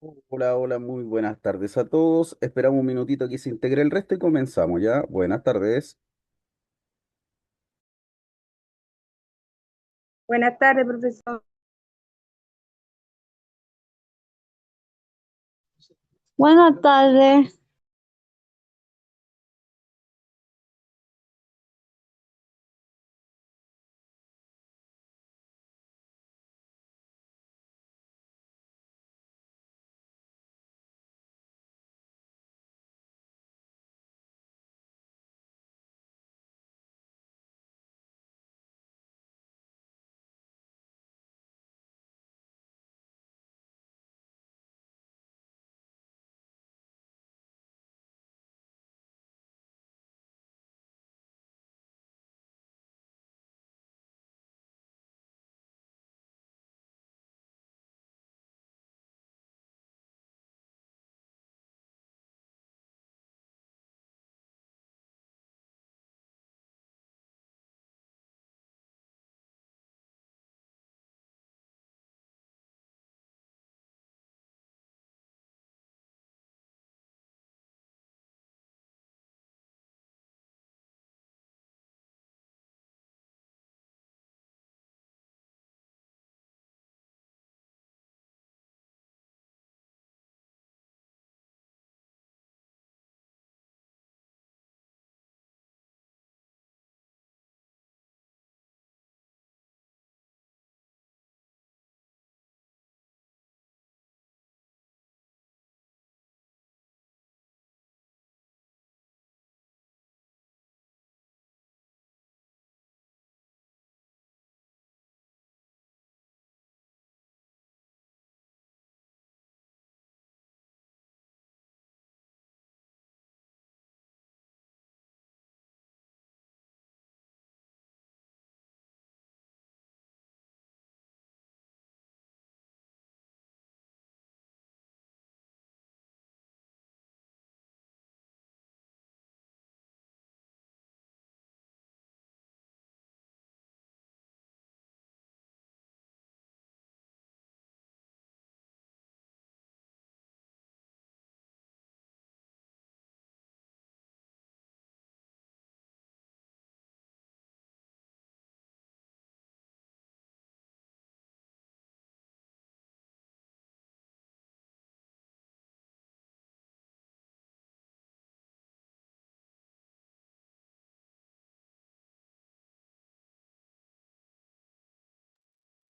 Hola, hola, muy buenas tardes a todos. Esperamos un minutito que se integre el resto y comenzamos ya. Buenas tardes. Buenas tardes, profesor. Buenas tardes.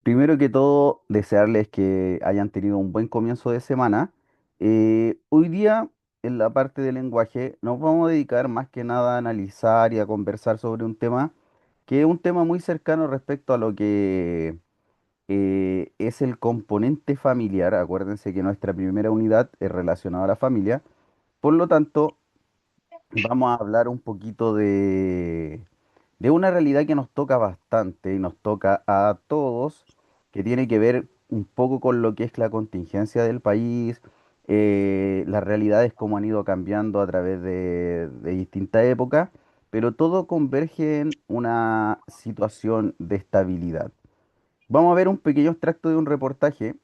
Primero que todo, desearles que hayan tenido un buen comienzo de semana. Hoy día, en la parte del lenguaje, nos vamos a dedicar más que nada a analizar y a conversar sobre un tema que es un tema muy cercano respecto a lo que es el componente familiar. Acuérdense que nuestra primera unidad es relacionada a la familia. Por lo tanto, vamos a hablar un poquito de una realidad que nos toca bastante y nos toca a todos, que tiene que ver un poco con lo que es la contingencia del país, las realidades como han ido cambiando a través de distintas épocas, pero todo converge en una situación de estabilidad. Vamos a ver un pequeño extracto de un reportaje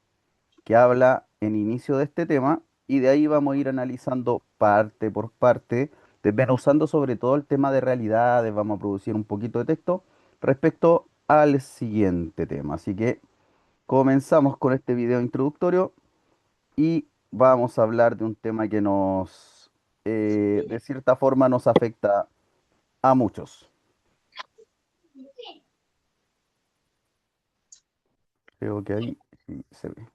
que habla en inicio de este tema y de ahí vamos a ir analizando parte por parte, desmenuzando sobre todo el tema de realidades, vamos a producir un poquito de texto respecto al siguiente tema. Así que comenzamos con este video introductorio y vamos a hablar de un tema que de cierta forma, nos afecta a muchos. Creo que ahí sí se ve.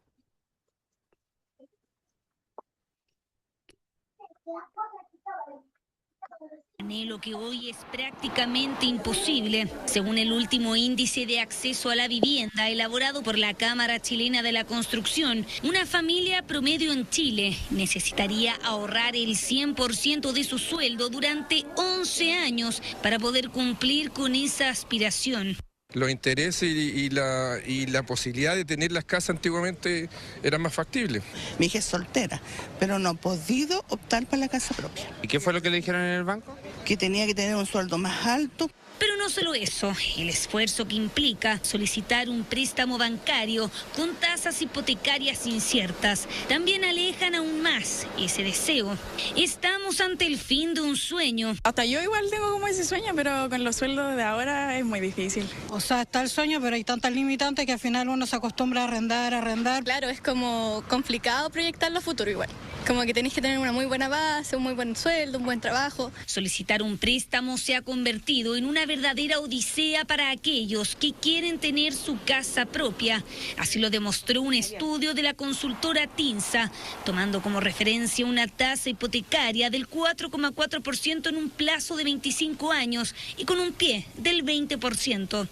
Anhelo que hoy es prácticamente imposible, según el último índice de acceso a la vivienda elaborado por la Cámara Chilena de la Construcción. Una familia promedio en Chile necesitaría ahorrar el 100% de su sueldo durante 11 años para poder cumplir con esa aspiración. Los intereses y la posibilidad de tener las casas antiguamente eran más factibles. Mi hija es soltera, pero no ha podido optar por la casa propia, ¿Y qué fue lo que le dijeron en el banco? que tenía que tener un sueldo más alto. Pero no solo eso, el esfuerzo que implica solicitar un préstamo bancario con tasas hipotecarias inciertas también alejan aún más ese deseo. Estamos ante el fin de un sueño. Hasta yo igual tengo como ese sueño, pero con los sueldos de ahora es muy difícil. O sea, está el sueño, pero hay tantas limitantes que al final uno se acostumbra a arrendar, a arrendar. Claro, es como complicado proyectarlo a futuro igual. Como que tenés que tener una muy buena base, un muy buen sueldo, un buen trabajo. Solicitar un préstamo se ha convertido en una verdadera odisea para aquellos que quieren tener su casa propia. Así lo demostró un estudio de la consultora TINSA, tomando como referencia una tasa hipotecaria del 4,4% en un plazo de 25 años y con un pie del 20%.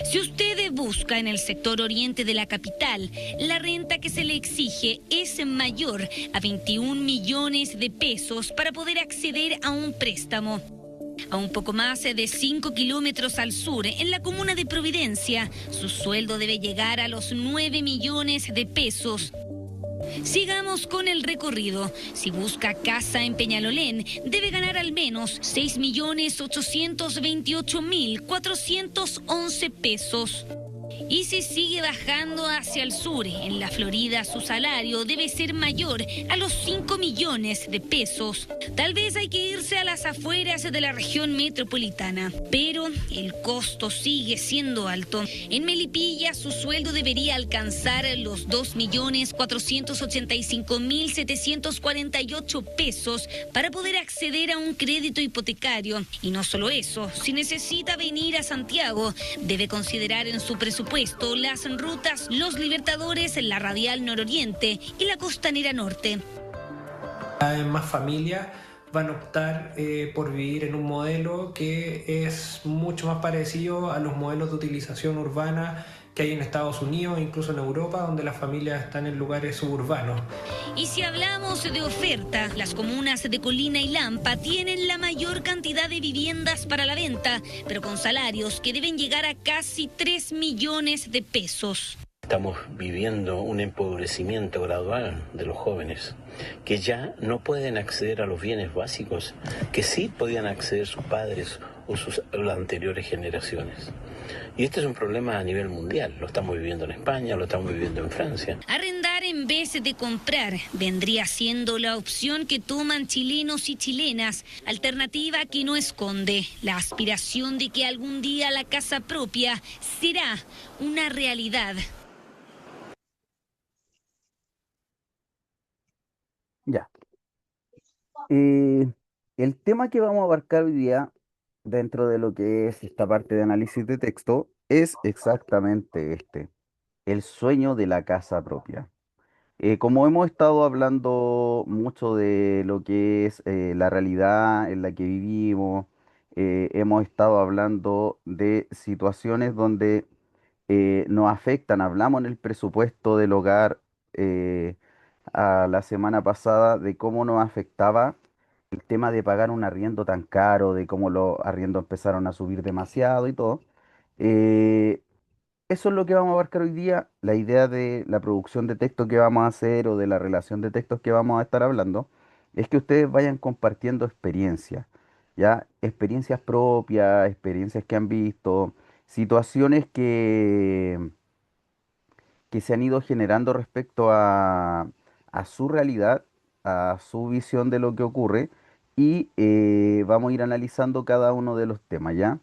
Si usted busca en el sector oriente de la capital, la renta que se le exige es mayor a 21 millones de pesos para poder acceder a un préstamo. A un poco más de 5 kilómetros al sur, en la comuna de Providencia, su sueldo debe llegar a los 9 millones de pesos. Sigamos con el recorrido. Si busca casa en Peñalolén, debe ganar al menos 6.828.411 pesos. Y si sigue bajando hacia el sur, en la Florida, su salario debe ser mayor a los 5 millones de pesos. Tal vez hay que irse a las afueras de la región metropolitana, pero el costo sigue siendo alto. En Melipilla, su sueldo debería alcanzar los 2.485.748 pesos para poder acceder a un crédito hipotecario. Y no solo eso, si necesita venir a Santiago, debe considerar en su presupuesto las rutas Los Libertadores, la Radial Nororiente y la Costanera Norte. Cada vez más familias van a optar por vivir en un modelo que es mucho más parecido a los modelos de utilización urbana que hay en Estados Unidos e incluso en Europa, donde las familias están en lugares suburbanos. Y si hablamos de oferta, las comunas de Colina y Lampa tienen la mayor cantidad de viviendas para la venta, pero con salarios que deben llegar a casi 3 millones de pesos. Estamos viviendo un empobrecimiento gradual de los jóvenes que ya no pueden acceder a los bienes básicos que sí podían acceder sus padres o las anteriores generaciones. Y este es un problema a nivel mundial. Lo estamos viviendo en España, lo estamos viviendo en Francia. Arrendar en vez de comprar vendría siendo la opción que toman chilenos y chilenas, alternativa que no esconde la aspiración de que algún día la casa propia será una realidad. Ya. El tema que vamos a abarcar hoy día dentro de lo que es esta parte de análisis de texto es exactamente este, el sueño de la casa propia. Como hemos estado hablando mucho de lo que es la realidad en la que vivimos, hemos estado hablando de situaciones donde nos afectan, hablamos en el presupuesto del hogar a la semana pasada de cómo nos afectaba el tema de pagar un arriendo tan caro, de cómo los arriendos empezaron a subir demasiado y todo. Eh, Eso es lo que vamos a abarcar hoy día, la idea de la producción de texto que vamos a hacer o de la relación de textos que vamos a estar hablando, es que ustedes vayan compartiendo experiencias, ¿ya? Experiencias propias, experiencias que han visto, situaciones que se han ido generando respecto a su realidad, a su visión de lo que ocurre y vamos a ir analizando cada uno de los temas, ¿ya?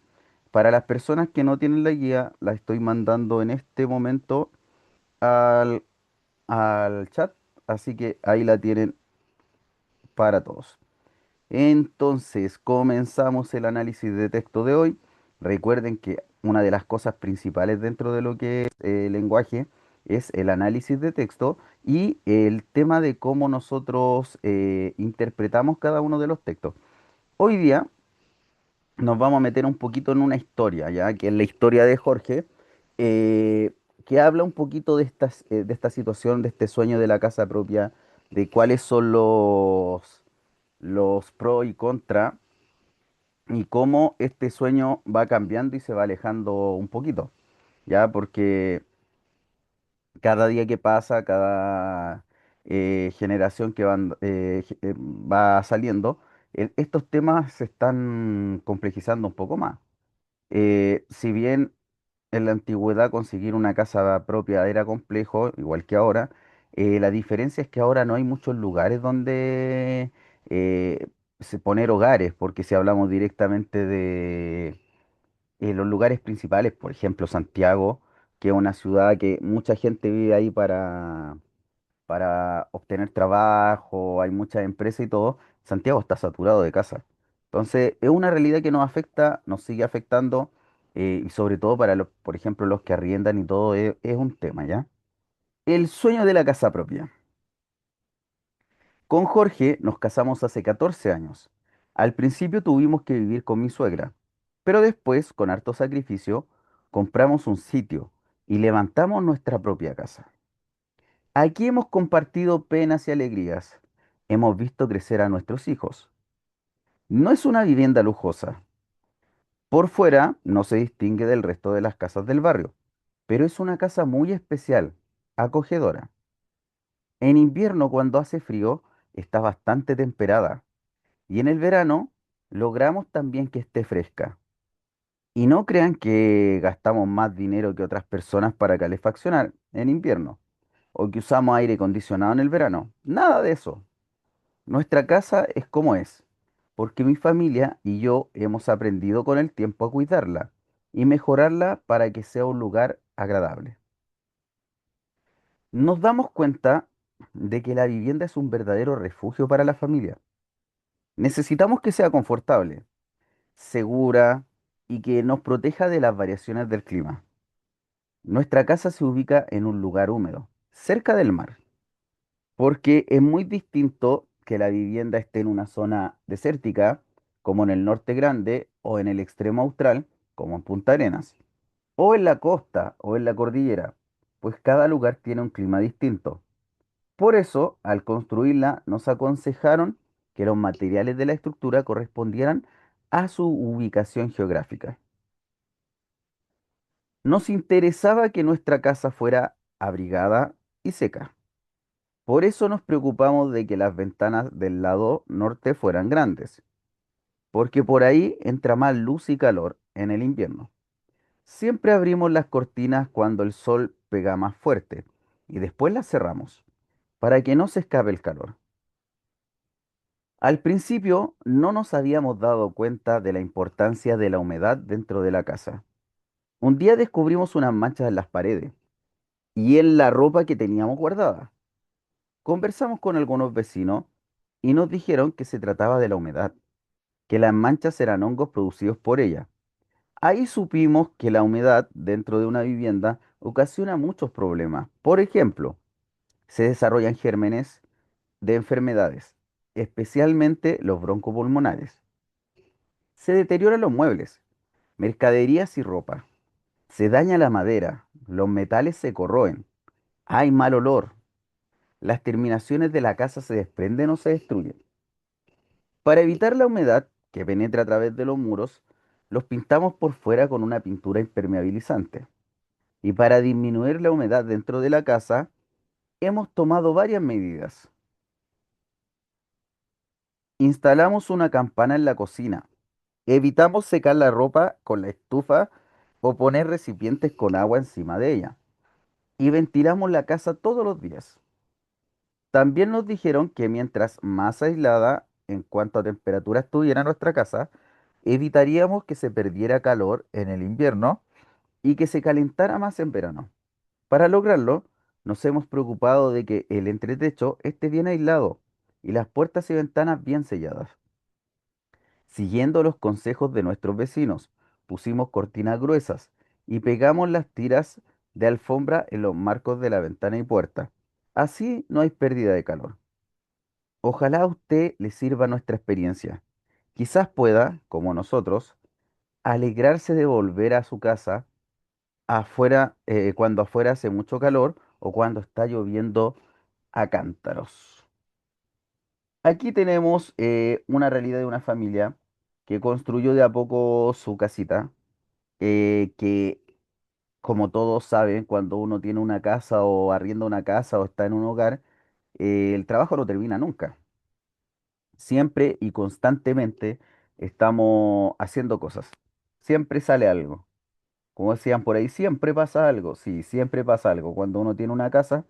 Para las personas que no tienen la guía, la estoy mandando en este momento al, al chat, así que ahí la tienen para todos. Entonces, comenzamos el análisis de texto de hoy. Recuerden que una de las cosas principales dentro de lo que es el lenguaje es el análisis de texto y el tema de cómo nosotros interpretamos cada uno de los textos. Hoy día nos vamos a meter un poquito en una historia, ya que es la historia de Jorge, que habla un poquito de esta situación, de este sueño de la casa propia, de cuáles son los pros y contras y cómo este sueño va cambiando y se va alejando un poquito, ya porque cada día que pasa, cada generación que va saliendo, estos temas se están complejizando un poco más. Si bien en la antigüedad conseguir una casa propia era complejo, igual que ahora, la diferencia es que ahora no hay muchos lugares donde poner hogares, porque si hablamos directamente de los lugares principales, por ejemplo, Santiago, que es una ciudad que mucha gente vive ahí para obtener trabajo, hay muchas empresas y todo, Santiago está saturado de casas. Entonces, es una realidad que nos afecta, nos sigue afectando, y sobre todo para los, por ejemplo, los que arriendan y todo, es un tema, ¿ya? El sueño de la casa propia. Con Jorge nos casamos hace 14 años. Al principio tuvimos que vivir con mi suegra, pero después, con harto sacrificio, compramos un sitio y levantamos nuestra propia casa. Aquí hemos compartido penas y alegrías. Hemos visto crecer a nuestros hijos. No es una vivienda lujosa. Por fuera no se distingue del resto de las casas del barrio, pero es una casa muy especial, acogedora. En invierno, cuando hace frío, está bastante temperada y en el verano logramos también que esté fresca. Y no crean que gastamos más dinero que otras personas para calefaccionar en invierno o que usamos aire acondicionado en el verano. Nada de eso. Nuestra casa es como es, porque mi familia y yo hemos aprendido con el tiempo a cuidarla y mejorarla para que sea un lugar agradable. Nos damos cuenta de que la vivienda es un verdadero refugio para la familia. Necesitamos que sea confortable, segura y que nos proteja de las variaciones del clima. Nuestra casa se ubica en un lugar húmedo, cerca del mar, porque es muy distinto que la vivienda esté en una zona desértica, como en el Norte Grande, o en el extremo austral, como en Punta Arenas, o en la costa o en la cordillera, pues cada lugar tiene un clima distinto. Por eso, al construirla, nos aconsejaron que los materiales de la estructura correspondieran a su ubicación geográfica. Nos interesaba que nuestra casa fuera abrigada y seca. Por eso nos preocupamos de que las ventanas del lado norte fueran grandes, porque por ahí entra más luz y calor en el invierno. Siempre abrimos las cortinas cuando el sol pega más fuerte y después las cerramos, para que no se escape el calor. Al principio no nos habíamos dado cuenta de la importancia de la humedad dentro de la casa. Un día descubrimos unas manchas en las paredes y en la ropa que teníamos guardada. Conversamos con algunos vecinos y nos dijeron que se trataba de la humedad, que las manchas eran hongos producidos por ella. Ahí supimos que la humedad dentro de una vivienda ocasiona muchos problemas. Por ejemplo, se desarrollan gérmenes de enfermedades, especialmente los broncopulmonares. Se deterioran los muebles, mercaderías y ropa. Se daña la madera, los metales se corroen, hay mal olor, las terminaciones de la casa se desprenden o se destruyen. Para evitar la humedad que penetra a través de los muros, los pintamos por fuera con una pintura impermeabilizante. Y para disminuir la humedad dentro de la casa, hemos tomado varias medidas. Instalamos una campana en la cocina. Evitamos secar la ropa con la estufa o poner recipientes con agua encima de ella. Y ventilamos la casa todos los días. También nos dijeron que mientras más aislada en cuanto a temperatura estuviera nuestra casa, evitaríamos que se perdiera calor en el invierno y que se calentara más en verano. Para lograrlo, nos hemos preocupado de que el entretecho esté bien aislado y las puertas y ventanas bien selladas. Siguiendo los consejos de nuestros vecinos, pusimos cortinas gruesas y pegamos las tiras de alfombra en los marcos de la ventana y puerta. Así no hay pérdida de calor. Ojalá a usted le sirva nuestra experiencia. Quizás pueda, como nosotros, alegrarse de volver a su casa afuera, cuando afuera hace mucho calor o cuando está lloviendo a cántaros. Aquí tenemos una realidad de una familia que construyó de a poco su casita, que como todos saben, cuando uno tiene una casa o arrienda una casa o está en un hogar, el trabajo no termina nunca. Siempre y constantemente estamos haciendo cosas. siempre sale algo. Como decían por ahí, siempre pasa algo. Sí, siempre pasa algo. Cuando uno tiene una casa,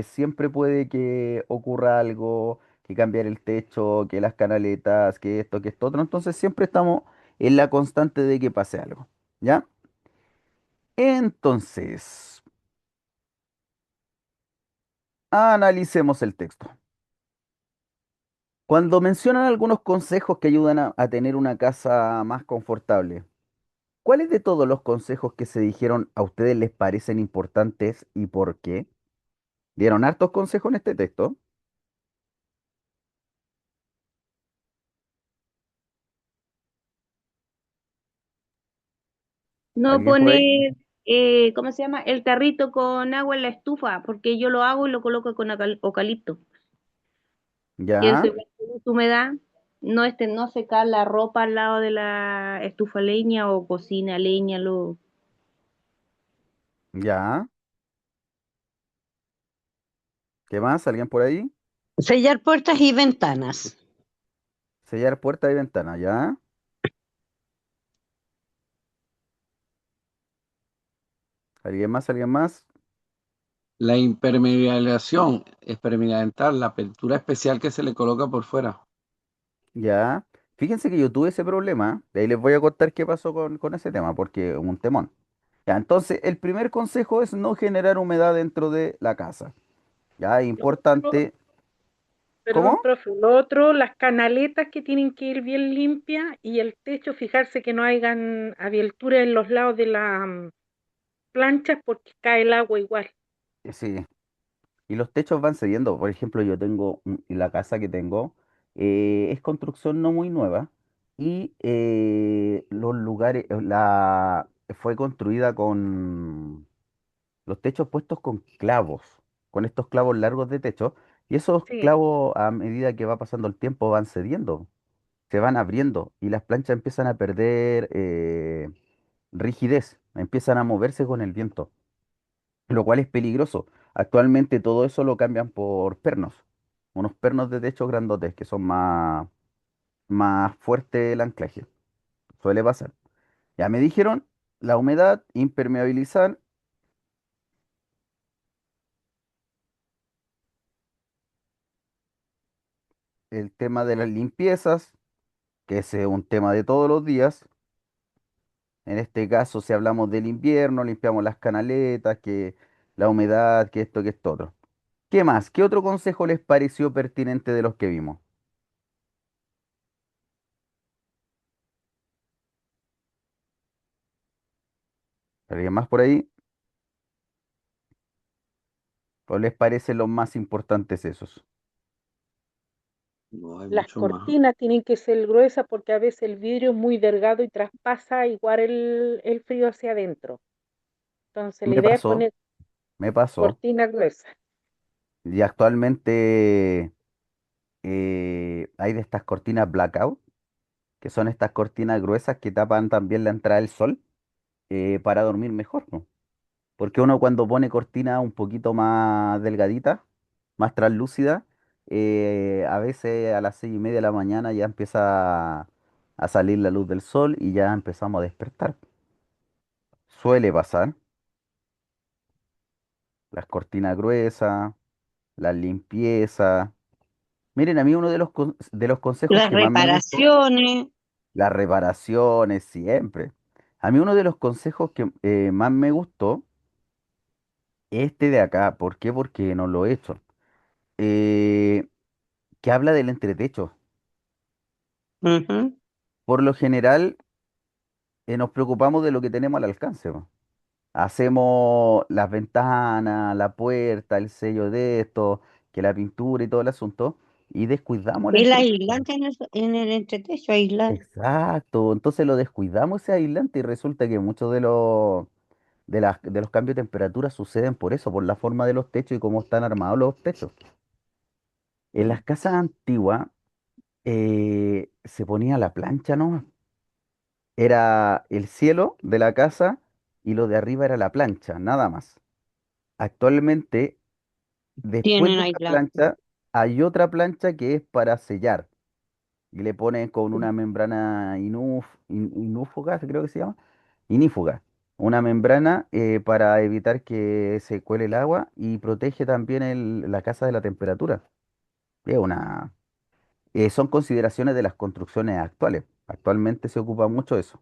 siempre puede que ocurra algo, que cambiar el techo, que las canaletas, que esto otro. Entonces siempre estamos en la constante de que pase algo. ¿Ya? Entonces, analicemos el texto. Cuando mencionan algunos consejos que ayudan a tener una casa más confortable, ¿cuáles de todos los consejos que se dijeron a ustedes les parecen importantes y por qué? ¿Dieron hartos consejos en este texto? No ¿Alguien por ahí? poner, ¿cómo se llama? El tarrito con agua en la estufa, porque yo lo hago y lo coloco con eucalipto. Y eso Ya, igual produce humedad. No, no secar la ropa al lado de la estufa leña o cocina leña. ya. ¿Qué más? ¿Alguien por ahí? Sellar puertas y ventanas. Sellar puerta y ventana, ya. ¿Alguien más? ¿Alguien más? La impermeabilización, experimental, la apertura especial que se le coloca por fuera. Ya. Fíjense que yo tuve ese problema. De ahí les voy a contar qué pasó con ese tema, porque es un temón. Ya, entonces, el primer consejo es no generar humedad dentro de la casa. Ya, es Lo otro, importante. perdón, ¿Cómo? profe, lo otro, las canaletas que tienen que ir bien limpias y el techo, fijarse que no hayan abiertura en los lados de las planchas porque cae el agua igual. Sí. Y los techos van cediendo. Por ejemplo, yo tengo la casa que tengo, es construcción no muy nueva y los lugares, fue construida con los techos puestos con clavos, con estos clavos largos de techo. Y esos Sí, clavos, a medida que va pasando el tiempo, van cediendo, se van abriendo y las planchas empiezan a perder rigidez, empiezan a moverse con el viento, lo cual es peligroso. Actualmente todo eso lo cambian por pernos, unos pernos de techo grandotes que son más fuerte el anclaje. Suele pasar. Ya me dijeron, la humedad, impermeabilizar, el tema de las limpiezas, que ese es un tema de todos los días. En este caso, si hablamos del invierno, limpiamos las canaletas, que la humedad, que esto otro. ¿Qué más? ¿Qué otro consejo les pareció pertinente de los que vimos? ¿Alguien más por ahí? ¿O les parecen los más importantes esos? No hay las mucho más. cortinas tienen que ser gruesas porque a veces el vidrio es muy delgado y traspasa igual el frío hacia adentro. Entonces la Me idea es pasó, poner me pasó. cortinas gruesas. Y actualmente hay de estas cortinas blackout, que son estas cortinas gruesas que tapan también la entrada del sol para dormir mejor, ¿no? Porque uno cuando pone cortina un poquito más delgadita, más translúcida, a veces a las 6:30 de la mañana ya empieza a salir la luz del sol y ya empezamos a despertar. Suele pasar. Las cortinas gruesas, las limpiezas. Miren, a mí uno de los consejos Las que más me gustó, reparaciones. las reparaciones siempre. A mí uno de los consejos que más me gustó es este de acá. ¿Por qué? Porque no lo he hecho. Eh, que habla del entretecho. Ujú. Por lo general, nos preocupamos de lo que tenemos al alcance, po. Hacemos las ventanas, la puerta, el sello de esto, que la pintura y todo el asunto, y descuidamos el El entretecho. aislante en el entretecho, aislar. Exacto, entonces lo descuidamos ese aislante y resulta que muchos de los cambios de temperatura suceden por eso, por la forma de los techos y cómo están armados los techos. En las casas antiguas se ponía la plancha, ¿no? Era el cielo de la casa y lo de arriba era la plancha, nada más. Actualmente, después Tienen de esa aislante. plancha, hay otra plancha que es para sellar. y le ponen con una membrana inúfuga, creo que se llama, inífuga. Una membrana para evitar que se cuele el agua y protege también la casa de la temperatura. Es son consideraciones de las construcciones actuales. Actualmente se ocupa mucho eso,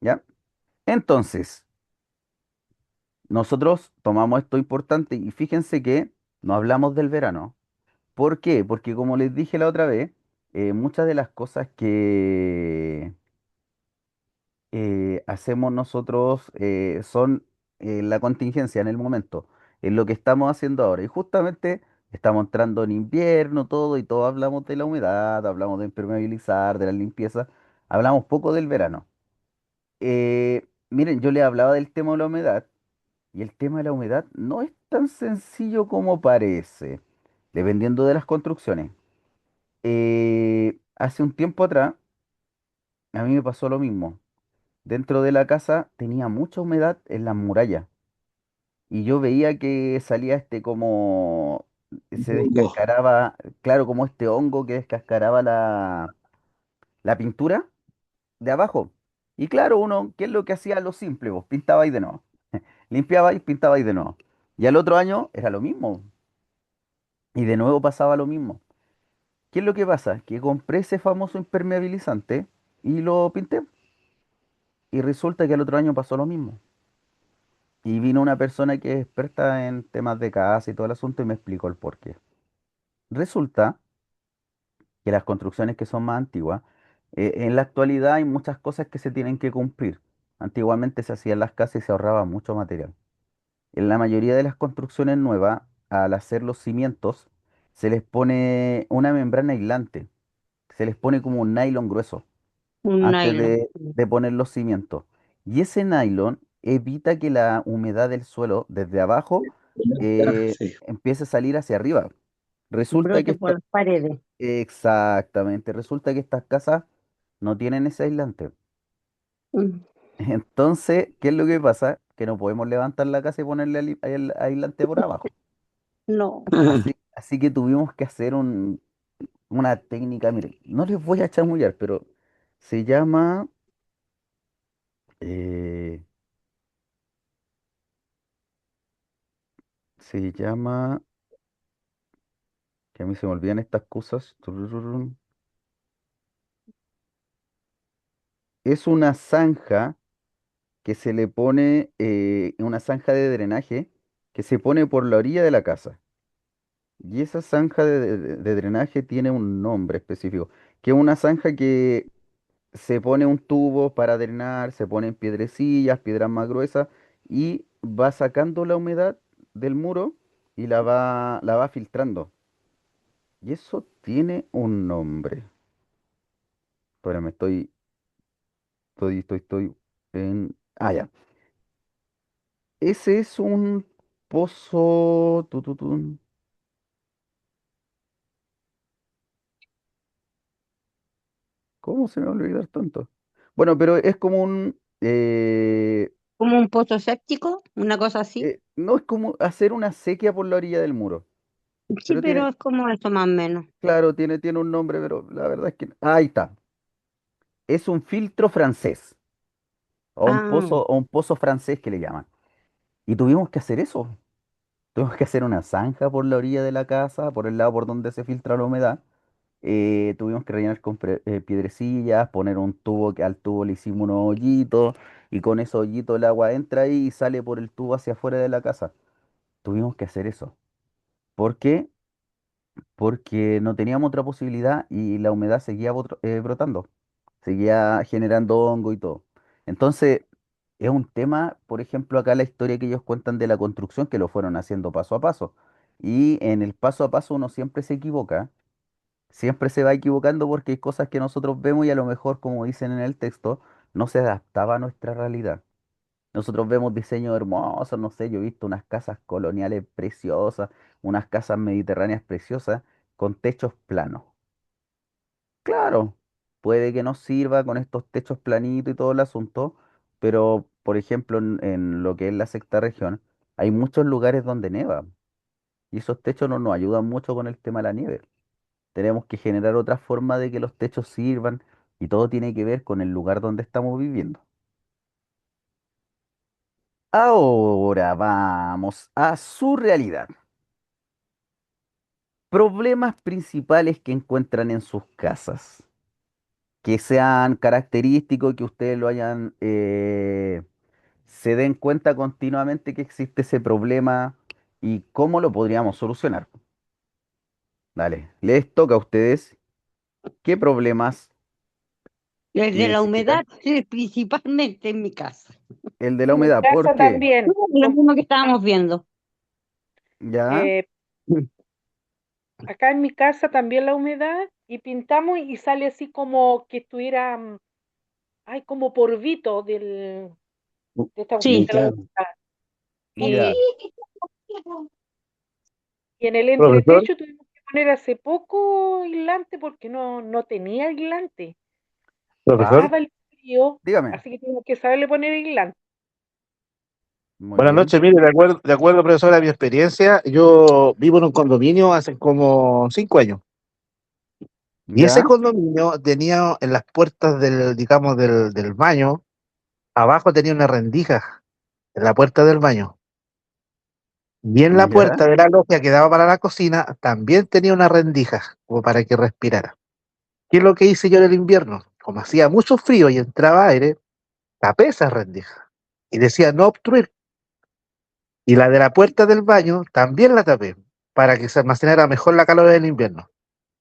¿ya? Entonces, nosotros tomamos esto importante y fíjense que no hablamos del verano. ¿Por qué? Porque como les dije la otra vez, muchas de las cosas que hacemos nosotros son la contingencia en el momento, en lo que estamos haciendo ahora. Y justamente estamos entrando en invierno, todo, y todos hablamos de la humedad, hablamos de impermeabilizar, de la limpieza, hablamos poco del verano. Miren, yo les hablaba del tema de la humedad, y el tema de la humedad no es tan sencillo como parece, dependiendo de las construcciones. Hace un tiempo atrás, a mí me pasó lo mismo. Dentro de la casa tenía mucha humedad en las murallas y yo veía que salía como se Hongo. descascaraba, claro, como este hongo que descascaraba la pintura de abajo. Y claro, uno, ¿qué es lo que hacía lo simple? Pues pintaba y de nuevo, limpiaba y pintaba y de nuevo. Y al otro año era lo mismo y de nuevo pasaba lo mismo. ¿Qué es lo que pasa? Que compré ese famoso impermeabilizante y lo pinté y resulta que al otro año pasó lo mismo. Y vino una persona que es experta en temas de casa y todo el asunto y me explicó el porqué. Resulta que las construcciones que son más antiguas, en la actualidad hay muchas cosas que se tienen que cumplir. Antiguamente se hacían las casas y se ahorraba mucho material. En la mayoría de las construcciones nuevas, al hacer los cimientos, se les pone una membrana aislante, se les pone como un nylon grueso Un antes nylon. de poner los cimientos. Y ese nylon evita que la humedad del suelo desde abajo Sí. empiece a salir hacia arriba. Resulta que Brote por las paredes. exactamente, resulta que estas casas no tienen ese aislante. Mm. Entonces, ¿qué es lo que pasa? Que no podemos levantar la casa y ponerle el aislante por abajo. No. Así que tuvimos que hacer una técnica, miren, no les voy a chamullar, pero se llama, eh, se llama que a mí se me olvidan estas cosas. Turururun. Es una zanja que se le pone, una zanja de drenaje que se pone por la orilla de la casa. Y esa zanja de drenaje tiene un nombre específico, que es una zanja que se pone un tubo para drenar, se ponen piedrecillas, piedras más gruesas, y va sacando la humedad del muro y la va filtrando. Y eso tiene un nombre. Espérame, estoy en... Ah, ya. Ese es un pozo... ¿Cómo se me va a olvidar tanto? Bueno, pero es como un... Como un pozo séptico, una cosa así. no es como hacer una sequía por la orilla del muro. Sí, Pero pero tiene, es como eso más o menos. claro, tiene un nombre, pero la verdad es que... Ahí está. Es un filtro francés. Ah, O un pozo francés que le llaman. Y tuvimos que hacer eso. Tuvimos que hacer una zanja por la orilla de la casa, por el lado por donde se filtra la humedad. Tuvimos que rellenar con piedrecillas, poner un tubo que al tubo le hicimos unos hoyitos y con esos hoyitos el agua entra ahí y sale por el tubo hacia afuera de la casa. Tuvimos que hacer eso. ¿Por qué? Porque no teníamos otra posibilidad y la humedad seguía brotando, seguía generando hongo y todo. Entonces, es un tema, por ejemplo, acá la historia que ellos cuentan de la construcción, que lo fueron haciendo paso a paso. Y en el paso a paso uno siempre se equivoca. Siempre se va equivocando porque hay cosas que nosotros vemos y a lo mejor, como dicen en el texto, no se adaptaba a nuestra realidad. Nosotros vemos diseños hermosos, no sé, yo he visto unas casas coloniales preciosas, unas casas mediterráneas preciosas con techos planos. Claro, puede que nos sirva con estos techos planitos y todo el asunto, pero por ejemplo en lo que es la sexta región, hay muchos lugares donde neva y esos techos no nos ayudan mucho con el tema de la nieve. tenemos que generar otra forma de que los techos sirvan y todo tiene que ver con el lugar donde estamos viviendo. Ahora vamos a su realidad. Problemas principales que encuentran en sus casas, que sean característicos, que ustedes lo hayan, se den cuenta continuamente que existe ese problema y cómo lo podríamos solucionar. Dale, les toca a ustedes. ¿Qué problemas El de la identifican? humedad, sí, principalmente en mi casa. El de la En mi humedad, ¿por casa qué? también. Lo mismo que estábamos viendo. ¿Ya? Eh, acá en mi casa también la humedad y pintamos y sale así como que estuviera, ay, como polvito de esta cuestión Sí. de la Claro. humedad. Y, Ya, y en el Profesor, entretecho tuvimos que poner hace poco aislante porque no tenía aislante. profesor, ¿ya? Pasaba el frío, Dígame. así que tuvimos que saberle poner aislante. Muy buenas bien. noches. Mire, de acuerdo, profesor, a mi experiencia, yo vivo en un condominio hace como 5 años. Y ese ¿Ya? condominio tenía en las puertas del, digamos, del baño, abajo tenía una rendija en la puerta del baño. Y en la ¿Ya? puerta de la logia que daba para la cocina también tenía una rendija, como para que respirara. ¿Qué es lo que hice yo en el invierno? Como hacía mucho frío y entraba aire, tapé esa rendija. Y decía no obstruir. Y la de la puerta del baño también la tapé, para que se almacenara mejor la calor del invierno.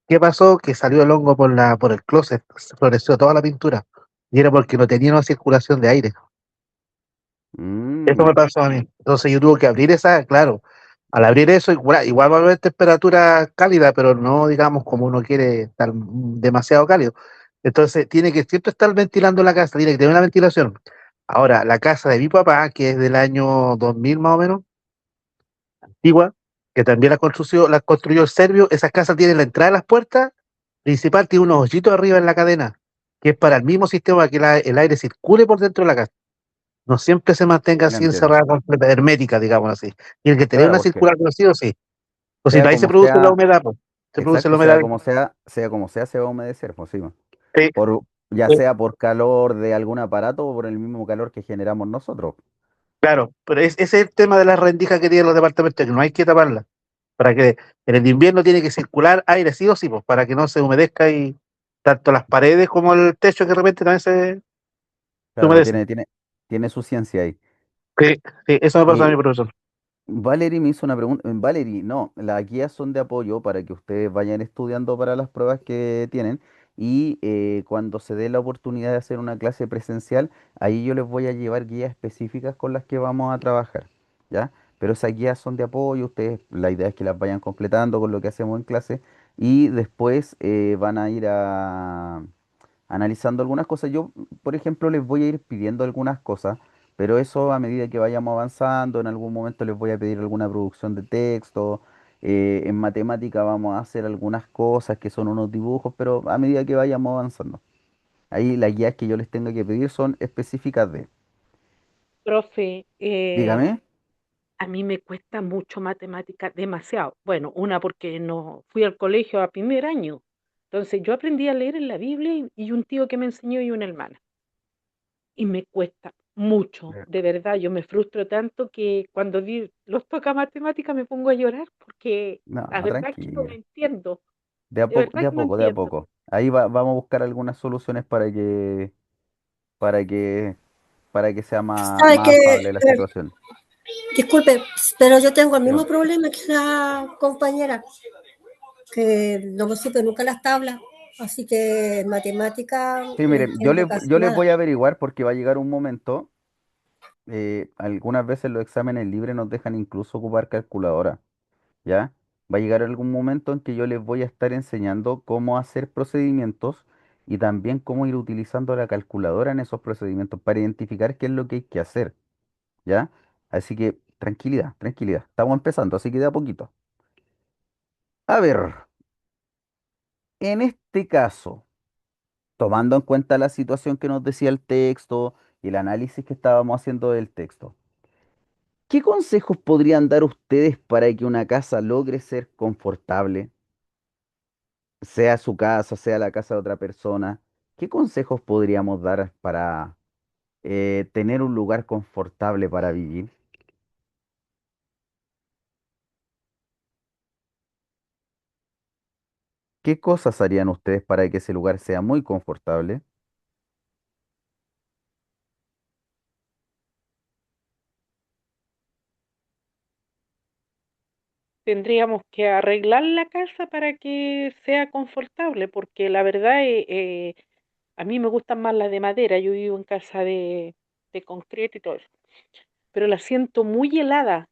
¿Qué pasó? Que salió el hongo por el closet, se floreció toda la pintura. Y era porque no tenía una circulación de aire. Eso Mm, me pasó a mí. Entonces yo tuve que abrir esa, claro. Al abrir eso, igual va a haber temperatura cálida, pero no, digamos, como uno quiere estar demasiado cálido. Entonces tiene que siempre estar ventilando la casa, tiene que tener una ventilación. Ahora, la casa de mi papá, que es del año 2000 más o menos, antigua, que también la construyó el serbio, esas casas tienen la entrada de las puertas principal, tiene unos hoyitos arriba en la cadena, que es para el mismo sistema que el aire circule por dentro de la casa. No siempre se mantenga ya así entiendo. encerrada, completa, hermética, digamos así. Tiene que tener Claro, una porque circulación sí o sí. O si sea no, ahí se como produce la sea, humedad, pues. Se produce la exacto, humedad. sea como sea, se va a humedecer, pues sí, Sí, por, ya sí, sea por calor de algún aparato o por el mismo calor que generamos nosotros. claro, pero ese es el tema de las rendijas que tienen los departamentos, que no hay que taparlas. Para que en el invierno tiene que circular aire sí o sí, pues, para que no se humedezca y tanto las paredes como el techo que de repente también se Claro, humedecen. tiene su ciencia ahí. Sí, sí, eso me pasa a Eh, mi profesor. Valerie me hizo una pregunta. Valerie, no, las guías son de apoyo para que ustedes vayan estudiando para las pruebas que tienen y cuando se dé la oportunidad de hacer una clase presencial, ahí yo les voy a llevar guías específicas con las que vamos a trabajar, ¿ya? Pero esas guías son de apoyo, ustedes, la idea es que las vayan completando con lo que hacemos en clase y después van a ir analizando algunas cosas. Yo, por ejemplo, les voy a ir pidiendo algunas cosas, pero eso a medida que vayamos avanzando, en algún momento les voy a pedir alguna producción de texto. En matemática vamos a hacer algunas cosas que son unos dibujos, pero a medida que vayamos avanzando. Ahí las guías que yo les tengo que pedir son específicas de. Profe, Dígame. a mí me cuesta mucho matemática, demasiado. Bueno, una porque no fui al colegio a primer año. Entonces yo aprendí a leer en la Biblia y un tío que me enseñó y una hermana. Y me cuesta mucho, de verdad. Yo me frustro tanto que cuando los toca matemática me pongo a llorar porque No, la verdad que no tranquilo. me entiendo. De a De poco, verdad de a que no poco, de a entiendo. poco. Ahí vamos a buscar algunas soluciones para que, para que sea Sabe más que, afable la situación. disculpe, pero yo tengo el mismo Dígame. problema que la compañera, que no me supe nunca las tablas, así que matemática Sí, no miren, entiendo casi yo les nada. voy a averiguar porque va a llegar un momento, algunas veces los exámenes libres nos dejan incluso ocupar calculadora, ¿ya? Va a llegar algún momento en que yo les voy a estar enseñando cómo hacer procedimientos y también cómo ir utilizando la calculadora en esos procedimientos para identificar qué es lo que hay que hacer, ¿ya? Así que tranquilidad, tranquilidad. Estamos empezando, así que de a poquito. A ver, en este caso, tomando en cuenta la situación que nos decía el texto y el análisis que estábamos haciendo del texto, ¿qué consejos podrían dar ustedes para que una casa logre ser confortable? sea su casa, sea la casa de otra persona, ¿qué consejos podríamos dar para tener un lugar confortable para vivir? ¿Qué cosas harían ustedes para que ese lugar sea muy confortable? Tendríamos que arreglar la casa para que sea confortable, porque la verdad a mí me gustan más las de madera. Yo vivo en casa de concreto y todo eso, pero la siento muy Sí, helada.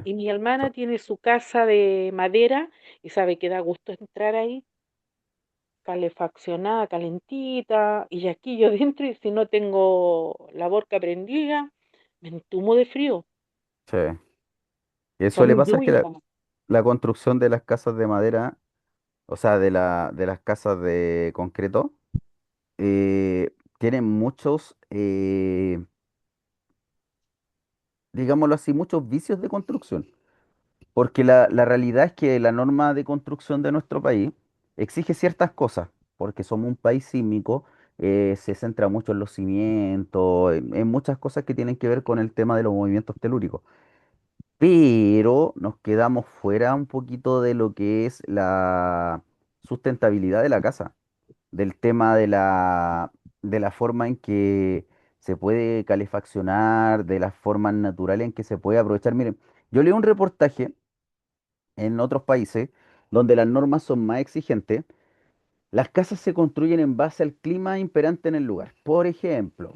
Y mi sí, hermana tiene su casa de madera y sabe que da gusto entrar ahí, calefaccionada, calentita, y aquí yo dentro, y si no tengo la borca prendida, me entumo de frío. sí. Y suele Son pasar que lluvias. la construcción de las casas de madera, o sea, de las casas de concreto, tienen muchos, digámoslo así, muchos vicios de construcción. Porque la realidad es que la norma de construcción de nuestro país exige ciertas cosas, porque somos un país sísmico, se centra mucho en los cimientos, en muchas cosas que tienen que ver con el tema de los movimientos telúricos. Pero nos quedamos fuera un poquito de lo que es la sustentabilidad de la casa, del tema de la forma en que se puede calefaccionar, de las formas naturales en que se puede aprovechar. Miren, yo leí un reportaje en otros países donde las normas son más exigentes. Las casas se construyen en base al clima imperante en el lugar. Por ejemplo,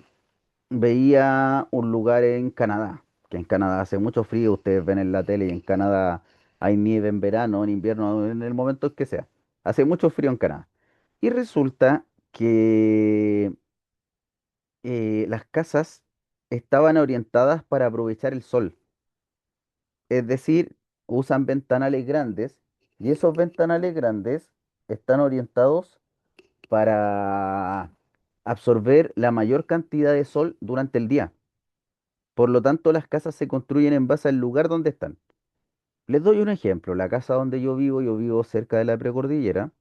veía un lugar en Canadá, que en Canadá hace mucho frío, ustedes ven en la tele y en Canadá hay nieve en verano, en invierno, en el momento que sea. Hace mucho frío en Canadá. Y resulta que las casas estaban orientadas para aprovechar el sol. Es decir, usan ventanales grandes y esos ventanales grandes están orientados para absorber la mayor cantidad de sol durante el día. Por lo tanto, las casas se construyen en base al lugar donde están. Les doy un ejemplo. La casa donde yo vivo cerca de la precordillera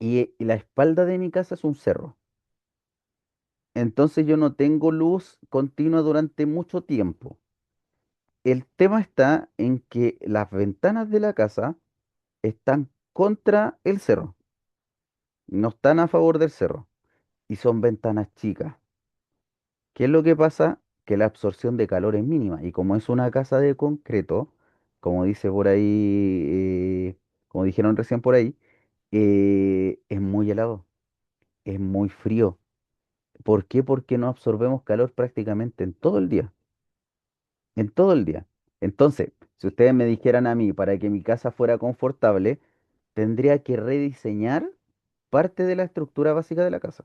y la espalda de mi casa es un cerro. Entonces yo no tengo luz continua durante mucho tiempo. El tema está en que las ventanas de la casa están contra el cerro, no están a favor del cerro y son ventanas chicas. ¿Qué es lo que pasa? Que la absorción de calor es mínima y como es una casa de concreto, como dice por ahí, como dijeron recién por ahí, es muy helado, es muy frío. ¿Por qué? Porque no absorbemos calor prácticamente en todo el día. Entonces, si ustedes me dijeran a mí para que mi casa fuera confortable, tendría que rediseñar parte de la estructura básica de la casa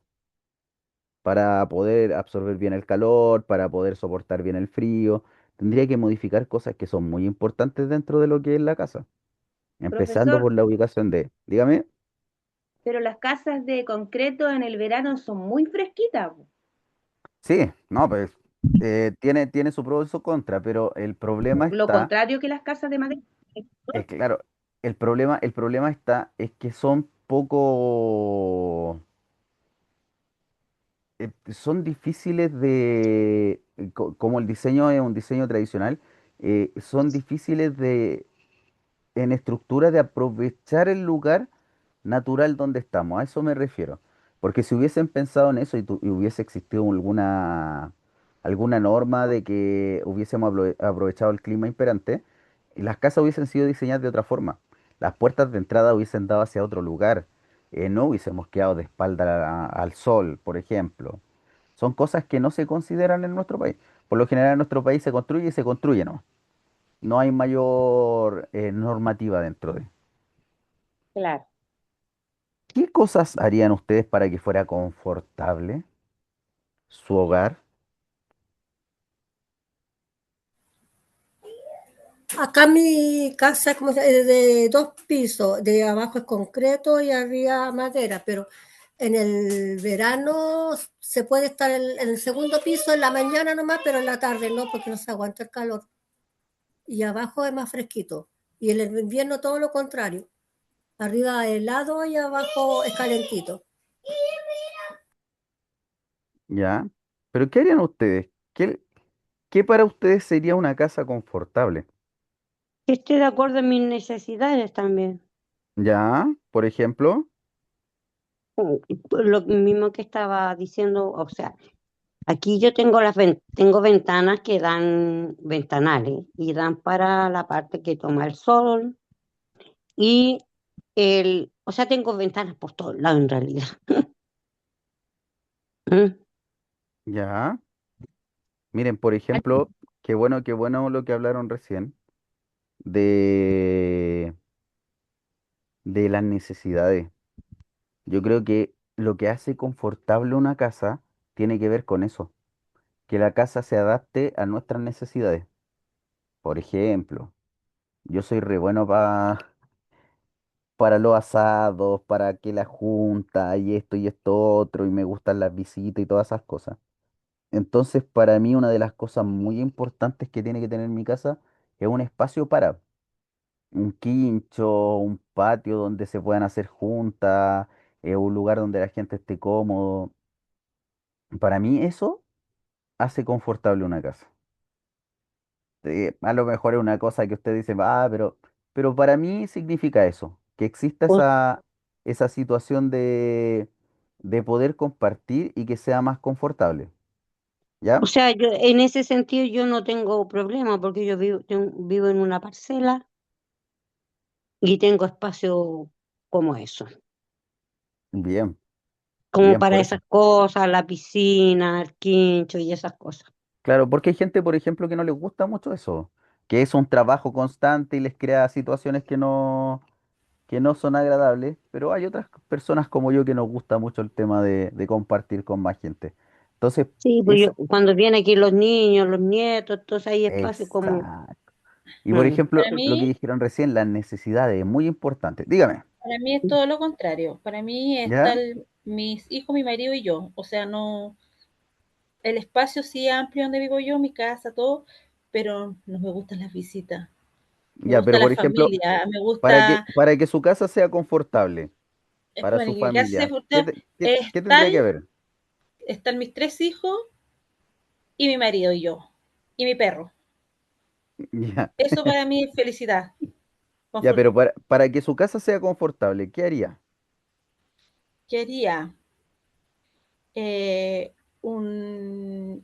para poder absorber bien el calor, para poder soportar bien el frío. Tendría que modificar cosas que son muy importantes dentro de lo que es la casa, empezando Profesor, por la ubicación de, dígame, pero las casas de concreto en el verano son muy fresquitas, po. sí, no, pues tiene su pro y su contra, pero el problema Lo está, contrario que las casas de madera. es claro, el problema está, es que son poco son difíciles como el diseño es un diseño tradicional, son difíciles en estructura de aprovechar el lugar natural donde estamos. A eso me refiero. Porque si hubiesen pensado en eso y hubiese existido alguna norma de que hubiésemos aprovechado el clima imperante, las casas hubiesen sido diseñadas de otra forma. Las puertas de entrada hubiesen dado hacia otro lugar. No hubiésemos quedado de espalda al sol, por ejemplo. Son cosas que no se consideran en nuestro país. Por lo general en nuestro país se construye y se construye, ¿no? No hay mayor normativa dentro de. Claro. ¿Qué cosas harían ustedes para que fuera confortable su hogar? Acá mi casa es de 2 pisos, de abajo es concreto y arriba madera, pero en el verano se puede estar en el segundo piso en la mañana nomás, pero en la tarde no, porque no se aguanta el calor. Y abajo es más fresquito. Y en el invierno todo lo contrario. Arriba helado y abajo es calentito. ¿Ya? Pero ¿qué harían ustedes? ¿Qué para ustedes sería una casa confortable? Que esté de acuerdo en mis necesidades también. ¿Ya? Por ejemplo, Lo mismo que estaba diciendo, o sea, aquí yo tengo tengo ventanas que dan ventanales y dan para la parte que toma el sol y o sea, tengo ventanas por todos lados en realidad. ¿Mm? ¿ya? Miren, por ejemplo, qué bueno lo que hablaron recién de, de las necesidades. Yo creo que lo que hace confortable una casa tiene que ver con eso, que la casa se adapte a nuestras necesidades. Por ejemplo, yo soy re bueno para los asados, para que la junta y esto otro, y me gustan las visitas y todas esas cosas. Entonces, para mí, una de las cosas muy importantes que tiene que tener mi casa es un espacio para un quincho, un patio donde se puedan hacer juntas, un lugar donde la gente esté cómodo. Para mí, eso hace confortable una casa. A lo mejor es una cosa que usted dice, pero para mí significa eso, que exista O, esa situación de poder compartir y que sea más confortable, o ¿ya? sea, yo en ese sentido yo no tengo problema porque yo vivo en una parcela y tengo espacio como eso, Bien, como bien para por eso. esas cosas, la piscina, el quincho y esas cosas. Claro, porque hay gente, por ejemplo, que no les gusta mucho eso, que es un trabajo constante y les crea situaciones que no son agradables, pero hay otras personas como yo que nos gusta mucho el tema de compartir con más gente. Entonces, Sí, pues esa, cuando vienen aquí los niños, los nietos, entonces hay espacio como... exacto. Y por Mm. ejemplo, Para lo que mí, dijeron recién, las necesidades, es muy importante. Dígame, para mí es todo lo contrario. Para mí ¿ya? mis hijos, mi marido y yo. O sea, no, el espacio sí amplio donde vivo yo, mi casa, todo, pero no me gustan las visitas. Me Ya, gusta pero la por ejemplo, familia, me gusta, para que su casa sea confortable para bueno, su que casi se familia, juntó, qué tendría que haber? están mis tres hijos y mi marido y yo, y mi perro. Ya, Eso para mí es felicidad. ya, Confort- pero para que su casa sea confortable, ¿qué haría? Quería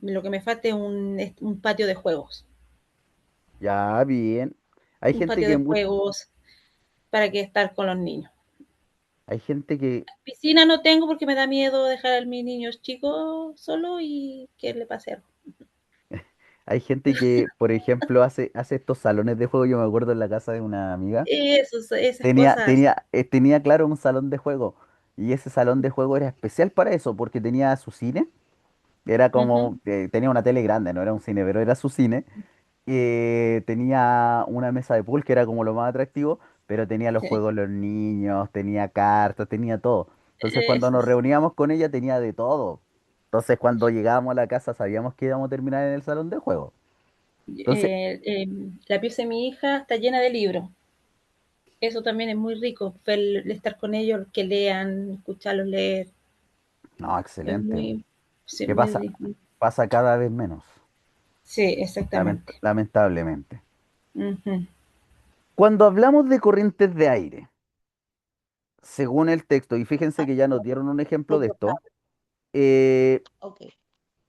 lo que me falta es un patio de juegos. Ya, bien. Hay Un gente patio que de mu- juegos para que estar con los niños. hay gente que Piscina no tengo porque me da miedo dejar a mis niños chicos solo y que le pase algo. Hay gente que, por ejemplo, hace estos salones de juego. Yo me acuerdo en la casa de una amiga, Eso, esas cosas. tenía claro un salón de juego. Y ese salón de juego era especial para eso, porque tenía su cine. Era Ujú. como, tenía una tele grande, no era un cine, pero era su cine. Tenía una mesa de pool que era como lo más atractivo, pero tenía los Sí. juegos de los niños, tenía cartas, tenía todo. Entonces cuando Eso. nos reuníamos con ella tenía de todo. Entonces cuando llegábamos a la casa sabíamos que íbamos a terminar en el salón de juego. Entonces, La pieza de mi hija está llena de libros. Eso también es muy rico, el estar con ellos, que lean, escucharlos leer. no, Es excelente. muy, sí, ¿Qué muy pasa? rico. Pasa cada vez menos, Sí, exactamente. lamentablemente. Ujú. Cuando hablamos de corrientes de aire, según el texto, y fíjense que ya nos dieron un ejemplo de esto, eh, Ok.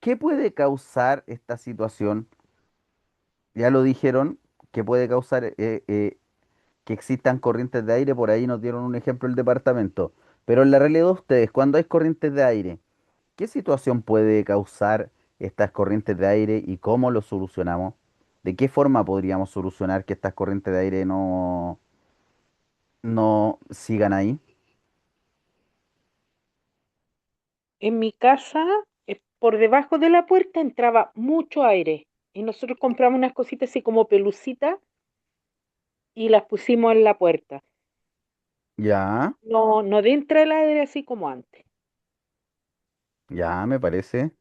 ¿qué puede causar esta situación? Ya lo dijeron, que puede causar que existan corrientes de aire, por ahí nos dieron un ejemplo el departamento. Pero en la realidad de ustedes, cuando hay corrientes de aire, ¿qué situación puede causar estas corrientes de aire y cómo lo solucionamos? ¿De qué forma podríamos solucionar que estas corrientes de aire no sigan ahí? En mi casa, por debajo de la puerta entraba mucho aire y nosotros compramos unas cositas así como pelucitas y las pusimos en la puerta. Ya, No, no entra el aire así como antes. ya, me parece.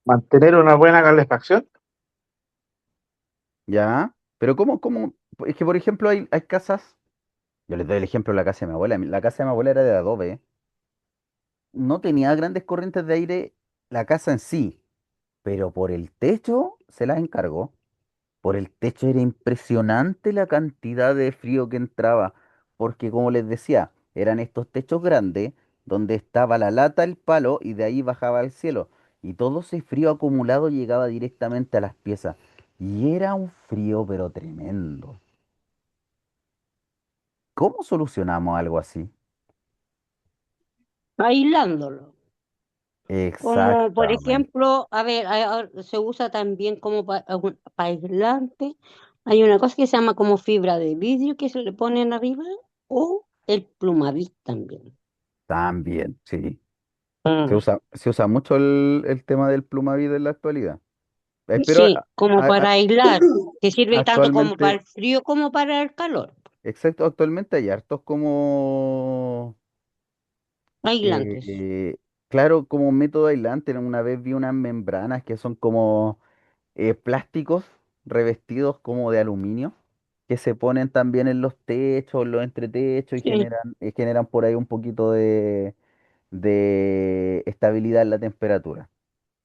Mantener una buena calefacción. Ya. Pero ¿cómo? Es que, por ejemplo, hay casas. Yo les doy el ejemplo de la casa de mi abuela. La casa de mi abuela era de adobe, ¿eh? No tenía grandes corrientes de aire la casa en sí, pero por el techo se las encargó. Por el techo era impresionante la cantidad de frío que entraba, porque como les decía, eran estos techos grandes donde estaba la lata, el palo y de ahí bajaba al cielo. Y todo ese frío acumulado llegaba directamente a las piezas. Y era un frío pero tremendo. ¿Cómo solucionamos algo así? aislándolo. Como por Exactamente. ejemplo, a ver, se usa también como para aislante. Hay una cosa que se llama como fibra de vidrio que se le ponen arriba o el plumavit también. También, sí. Mm. Se usa mucho el tema del Plumavit en la actualidad. Pero Sí, como para aislar, que sirve tanto como para actualmente, el frío como para el calor. exacto, actualmente hay hartos como, Aislantes. claro, como método aislante. Una vez vi unas membranas que son como plásticos revestidos como de aluminio, que se ponen también en los techos, los entretechos y Sí. generan por ahí un poquito de estabilidad en la temperatura.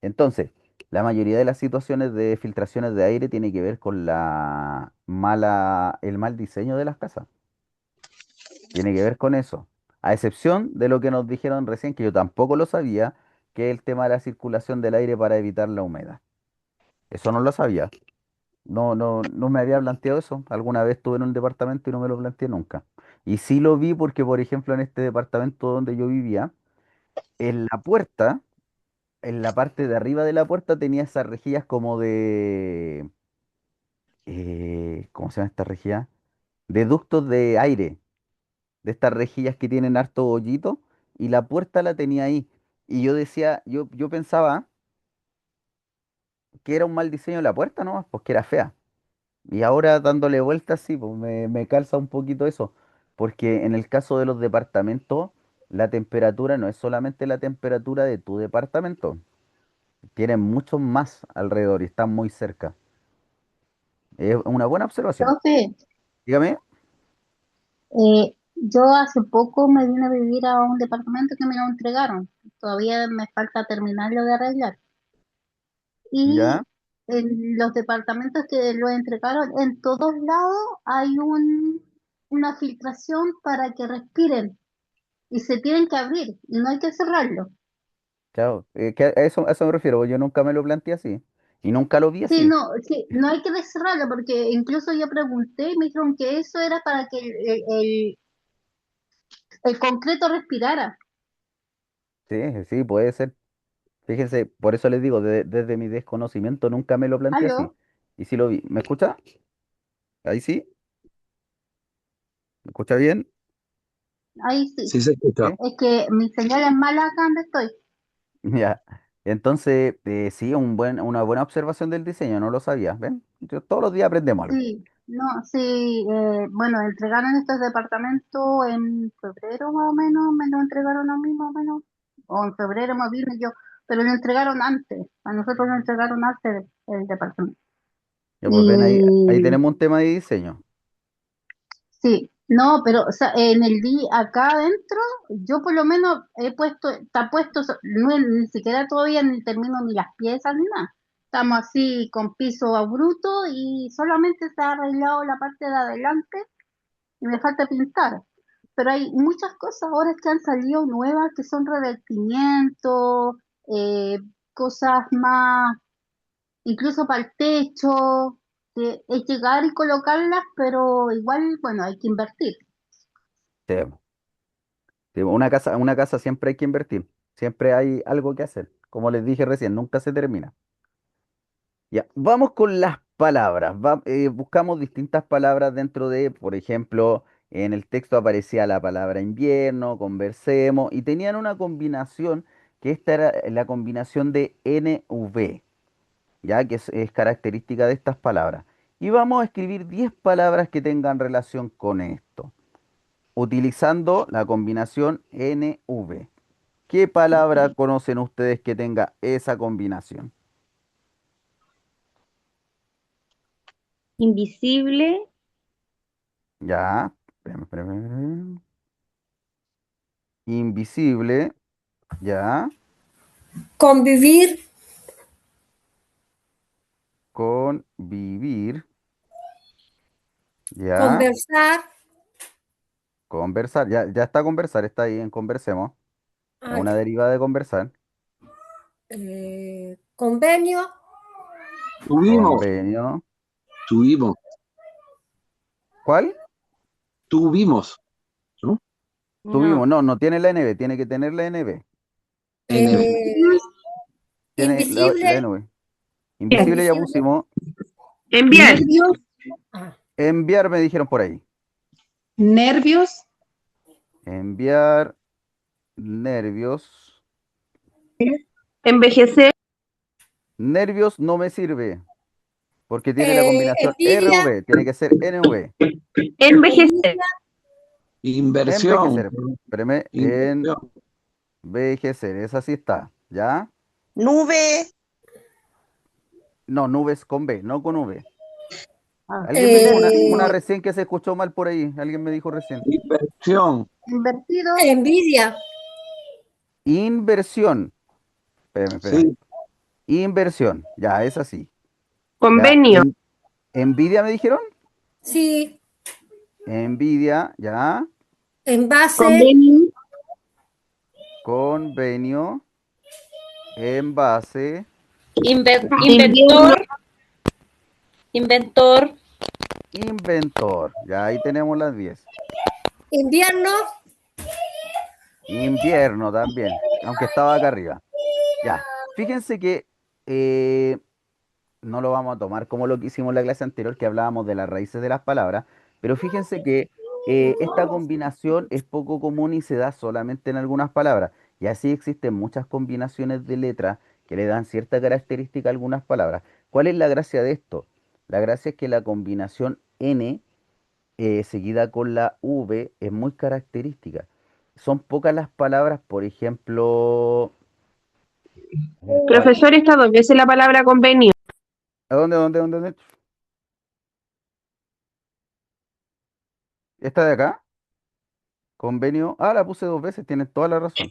Entonces, la mayoría de las situaciones de filtraciones de aire tiene que ver con el mal diseño de las casas. Tiene que ver con eso. A excepción de lo que nos dijeron recién, que yo tampoco lo sabía, que es el tema de la circulación del aire para evitar la humedad. Eso no lo sabía. No me había planteado eso. Alguna vez estuve en un departamento y no me lo planteé nunca. Y sí lo vi porque, por ejemplo, en este departamento donde yo vivía, en la puerta, en la parte de arriba de la puerta tenía esas rejillas como ¿cómo se llama esta rejilla? De ductos de aire, de estas rejillas que tienen harto hoyito, y la puerta la tenía ahí. Y yo decía, yo pensaba que era un mal diseño de la puerta, ¿no? Pues que era fea. Y ahora dándole vueltas, sí, pues me calza un poquito eso. Porque en el caso de los departamentos, la temperatura no es solamente la temperatura de tu departamento. Tienen muchos más alrededor y están muy cerca. Es una buena observación. Profe, Dígame. yo hace poco me vine a vivir a un departamento que me lo entregaron. Todavía me falta terminarlo de arreglar. ¿Ya? Y en los departamentos que lo entregaron, en todos lados hay una filtración para que respiren y se tienen que abrir y no hay que cerrarlo. Claro, que a eso me refiero. Yo nunca me lo planteé así. Y nunca lo vi Sí, así. no, sí, no hay que cerrarlo porque incluso yo pregunté y me dijeron que eso era para que el concreto respirara. Sí, sí, puede ser. Fíjense, por eso les digo, desde mi desconocimiento nunca me lo planteé así. ¿Aló? Y sí lo vi. ¿Me escucha? Ahí sí. ¿Me escucha bien? Ahí sí. Sí se escucha. Sí. Es que mi señal es mala acá donde estoy. Ya. Entonces, sí, una buena observación del diseño, no lo sabía. ¿Ven? Todos los días aprendemos algo. Sí, no, sí, bueno, entregaron estos departamentos en febrero más o menos, me lo entregaron a mí más o menos, o en febrero me vine yo, pero lo entregaron antes, a nosotros lo entregaron antes el departamento. Ya pues ven, ahí Y tenemos un tema de diseño. sí, no, pero o sea, en el día acá adentro, yo por lo menos he puesto, está puesto, no, ni siquiera todavía ni termino ni las piezas ni nada. Estamos así con piso a bruto y solamente se ha arreglado la parte de adelante y me falta pintar. Pero hay muchas cosas ahora que han salido nuevas que son revestimientos, eh, cosas más, incluso para el techo, que es llegar y colocarlas, pero igual, bueno, hay que invertir. Sí, sí, una casa siempre hay que invertir. Siempre hay algo que hacer. Como les dije recién, nunca se termina. Ya, vamos con las palabras. Buscamos distintas palabras dentro de, por ejemplo, en el texto aparecía la palabra invierno, conversemos, y tenían una combinación, que esta era la combinación de NV, ya que es característica de estas palabras. Y vamos a escribir 10 palabras que tengan relación con esto, utilizando la combinación NV. ¿Qué palabra conocen ustedes que tenga esa combinación? Invisible, Ya, espérame. Invisible, ya. Convivir, Convivir, ya. conversar, Conversar, ya está conversar, está ahí en conversemos. Es ah, una ya. derivada de conversar. Convenio, Tuvimos, Convenio. tuvimos, ¿Cuál? tuvimos, ¿no? Tuvimos, No. no tiene la NB, tiene que tener la NB. NB. eh, Tiene la invisible, NB. Invisible ya invisible, pusimos. Enviar. Nervios, ah, Enviar me dijeron por ahí. nervios, Enviar, nervios. Envejecer. Nervios no me sirve, porque tiene la combinación envidia, RV, tiene que ser NV. Envejecer. envidia, Inversión, Envejecer, espérame, inversión, envejecer, esa sí está, ¿ya? Nube. No, nubes con B, no con V. Ah, Alguien me dijo una eh, recién que se escuchó mal por ahí, alguien me dijo recién. inversión, invertido, envidia, Inversión, espérame. sí, Inversión, ya, es así. Ya, Convenio. envidia me dijeron. sí, Envidia, ya. envase, Convenio. Convenio, envase, Invierno. Inventor, inventor, inventor. Ya ahí tenemos las 10. invierno, Invierno también, aunque estaba acá arriba. Ya, fíjense que eh, no lo vamos a tomar como lo que hicimos en la clase anterior, que hablábamos de las raíces de las palabras, pero fíjense que esta combinación es poco común y se da solamente en algunas palabras. Y así existen muchas combinaciones de letras que le dan cierta característica a algunas palabras. ¿Cuál es la gracia de esto? La gracia es que la combinación N seguida con la V es muy característica. Son pocas las palabras, por ejemplo, a ver, ¿cuál? Profesor, está dos veces la palabra convenio. ¿A dónde? ¿Esta de acá? Convenio. Ah, la puse 2 veces, tienes toda la razón.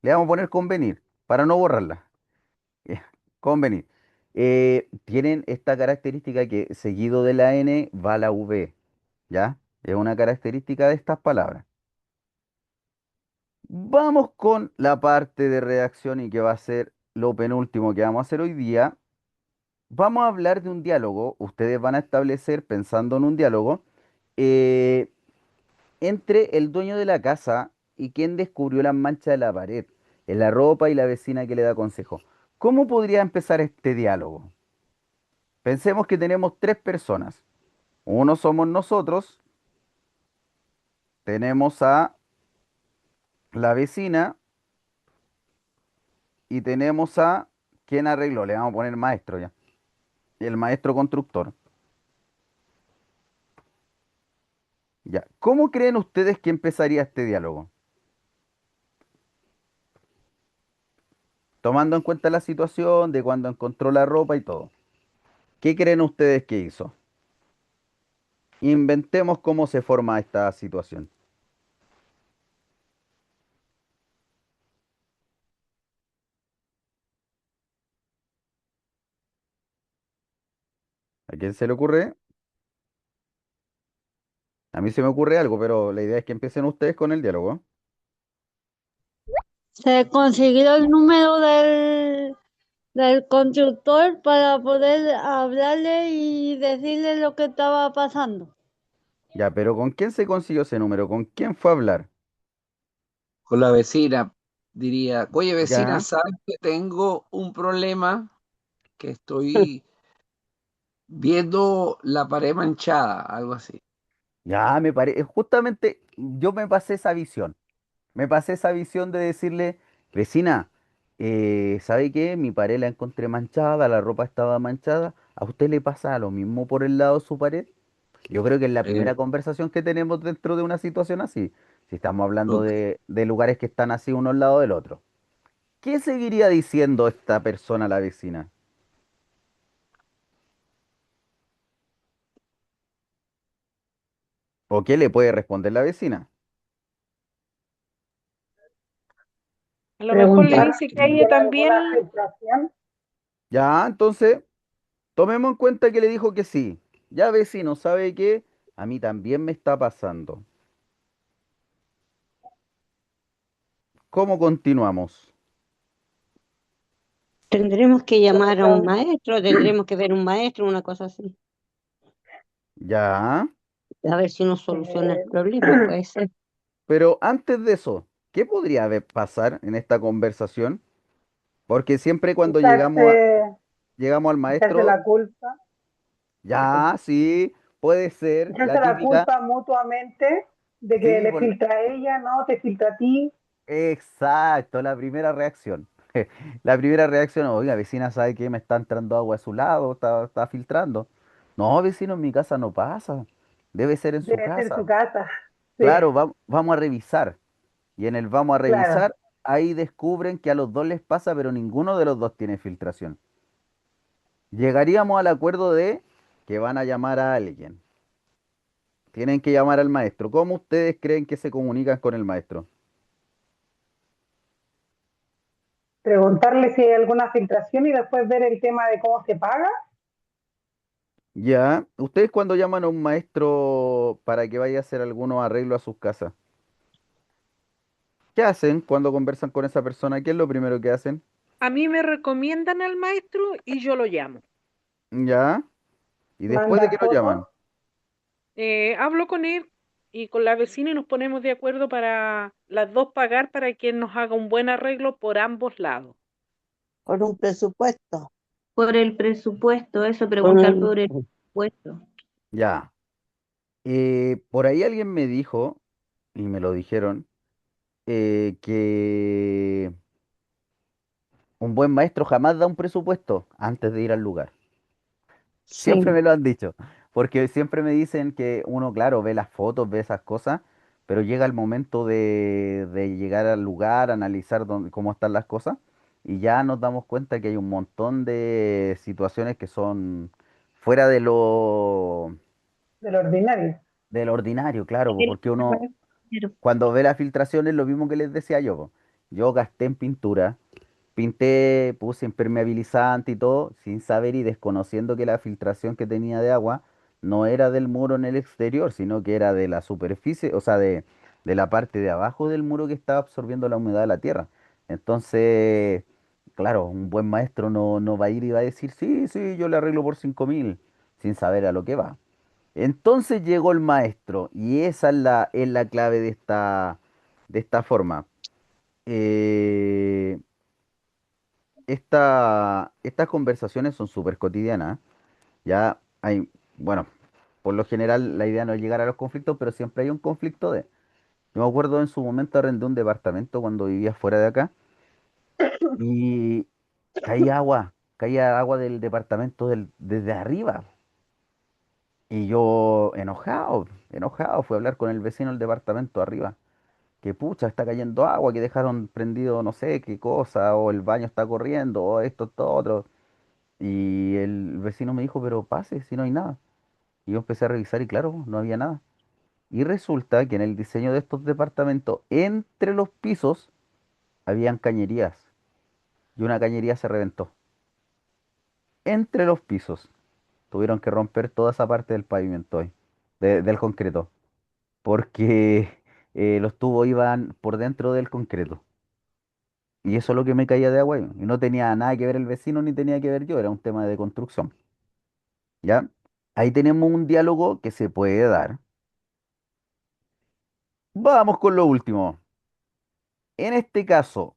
Le vamos a poner convenir para no borrarla. Convenir. Tienen esta característica que seguido de la N va la V. ¿Ya? Es una característica de estas palabras. Vamos con la parte de redacción y que va a ser lo penúltimo que vamos a hacer hoy día. Vamos a hablar de un diálogo. Ustedes van a establecer, pensando en un diálogo, eh, entre el dueño de la casa y quien descubrió las manchas de la pared, en la ropa y la vecina que le da consejo. ¿Cómo podría empezar este diálogo? Pensemos que tenemos 3 personas. Uno somos nosotros, tenemos a la vecina y tenemos a quien arregló. Le vamos a poner maestro ya. El maestro constructor. Ya. ¿Cómo creen ustedes que empezaría este diálogo? Tomando en cuenta la situación de cuando encontró la ropa y todo. ¿Qué creen ustedes que hizo? Inventemos cómo se forma esta situación. ¿A quién se le ocurre? A mí se me ocurre algo, pero la idea es que empiecen ustedes con el diálogo. Se consiguió el número del constructor para poder hablarle y decirle lo que estaba pasando. Ya, pero ¿con quién se consiguió ese número? ¿Con quién fue a hablar? con la vecina. Diría, oye vecina, Ya, ¿sabes que tengo un problema? Que estoy viendo la pared manchada, algo así. ya me parece. Justamente yo me pasé esa visión. Me pasé esa visión de decirle, vecina, ¿sabe qué? Mi pared la encontré manchada, la ropa estaba manchada. ¿A usted le pasa lo mismo por el lado de su pared? Yo creo que es la Eh, primera conversación que tenemos dentro de una situación así. Si estamos hablando ok. de lugares que están así uno al lado del otro. ¿Qué seguiría diciendo esta persona a la vecina? ¿O qué le puede responder la vecina? A lo mejor le Preguntar dice si que a ella tiene también, alguna filtración. Ya, entonces, tomemos en cuenta que le dijo que sí. Ya vecino, ¿sabe qué? A mí también me está pasando. ¿Cómo continuamos? Tendremos que llamar a un Comenzamos. maestro, tendremos que ver un maestro, una cosa así. Ya, A ver si nos soluciona el Eh, problema, puede ser. pero antes de eso, ¿qué podría pasar en esta conversación? Porque siempre cuando echarse, llegamos al echarse maestro, la culpa, ya, sí, puede ser echarse la la típica, culpa mutuamente de que sí, le filtra a ella, no, te filtra a ti. exacto, la primera reacción. La primera reacción, oiga, vecina, ¿sabe que me está entrando agua a su lado? Está filtrando. No, vecino, en mi casa no pasa. Debe ser en su Debe ser su casa. casa. Sí, Claro, vamos a revisar. Y en el vamos a claro. revisar, ahí descubren que a los dos les pasa, pero ninguno de los dos tiene filtración. Llegaríamos al acuerdo de que van a llamar a alguien. Tienen que llamar al maestro. ¿Cómo ustedes creen que se comunican con el maestro? Preguntarle si hay alguna filtración y después ver el tema de cómo se paga. Ya, ustedes cuando llaman a un maestro para que vaya a hacer algunos arreglos a sus casas, ¿qué hacen cuando conversan con esa persona? ¿Qué es lo primero que hacen? a mí me recomiendan al maestro y yo lo llamo. Ya, y después de Manda que lo fotos. llaman, Hablo con él y con la vecina y nos ponemos de acuerdo para las dos pagar para que nos haga un buen arreglo por ambos lados. Con un presupuesto. Por el presupuesto, eso, Con preguntar el- por el presupuesto. ya. Por ahí alguien me dijo, y me lo dijeron, que un buen maestro jamás da un presupuesto antes de ir al lugar. Siempre Sí, me lo han dicho, porque siempre me dicen que uno, claro, ve las fotos, ve esas cosas, pero llega el momento de llegar al lugar, analizar cómo están las cosas, y ya nos damos cuenta que hay un montón de situaciones que son fuera Del ordinario. de lo ordinario, claro, po, El- porque uno cuando ve las filtraciones, lo mismo que les decía yo, po. Yo gasté en pintura, pinté, puse impermeabilizante y todo, sin saber y desconociendo que la filtración que tenía de agua no era del muro en el exterior, sino que era de la superficie, o sea, de la parte de abajo del muro que estaba absorbiendo la humedad de la tierra. Entonces, claro, un buen maestro no va a ir y va a decir, sí, sí, yo le arreglo por 5.000, sin saber a lo que va. Entonces llegó el maestro y esa es la clave de esta forma. Eh, estas conversaciones son súper cotidianas. Ya hay, bueno, por lo general la idea no es llegar a los conflictos, pero siempre hay un conflicto de... Yo me acuerdo en su momento arrendé un departamento cuando vivía fuera de acá y caía agua del departamento desde arriba. Y yo enojado, enojado, fui a hablar con el vecino del departamento arriba. Que pucha, está cayendo agua, que dejaron prendido no sé qué cosa, o el baño está corriendo, o esto, otro. Y el vecino me dijo, pero pase, si no hay nada. Y yo empecé a revisar y claro, no había nada. Y resulta que en el diseño de estos departamentos, entre los pisos, habían cañerías. Y una cañería se reventó. Entre los pisos. Tuvieron que romper toda esa parte del pavimento hoy, del concreto. Porque los tubos iban por dentro del concreto. Y eso es lo que me caía de agua. Y no tenía nada que ver el vecino ni tenía que ver yo, era un tema de construcción. ¿Ya? Ahí tenemos un diálogo que se puede dar. Vamos con lo último. En este caso,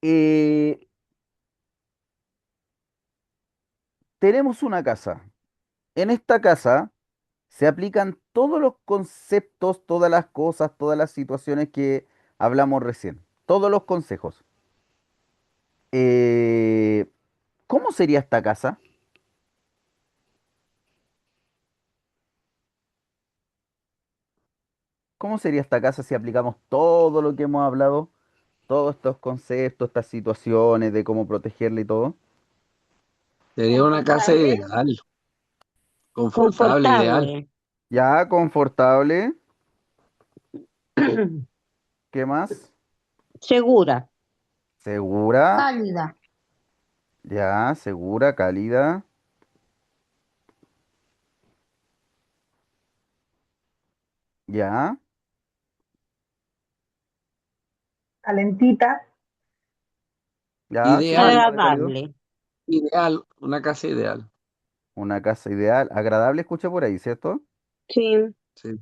eh, tenemos una casa. En esta casa se aplican todos los conceptos, todas las cosas, todas las situaciones que hablamos recién. Todos los consejos. Eh, ¿Cómo sería esta casa? ¿Cómo sería esta casa si aplicamos todo lo que hemos hablado? Todos estos conceptos, estas situaciones de cómo protegerla y todo. Sería una casa Confortable. ideal, confortable, ideal. confortable. Ya, confortable. ¿Qué más? Segura. Segura. Cálida. Ya, segura, cálida. Ya, Calentita. ya, sí, Ideal, igual de cálido. Agradable. ideal, una casa ideal. Una casa ideal. Agradable, escucha por ahí, ¿cierto? Sí. Sí.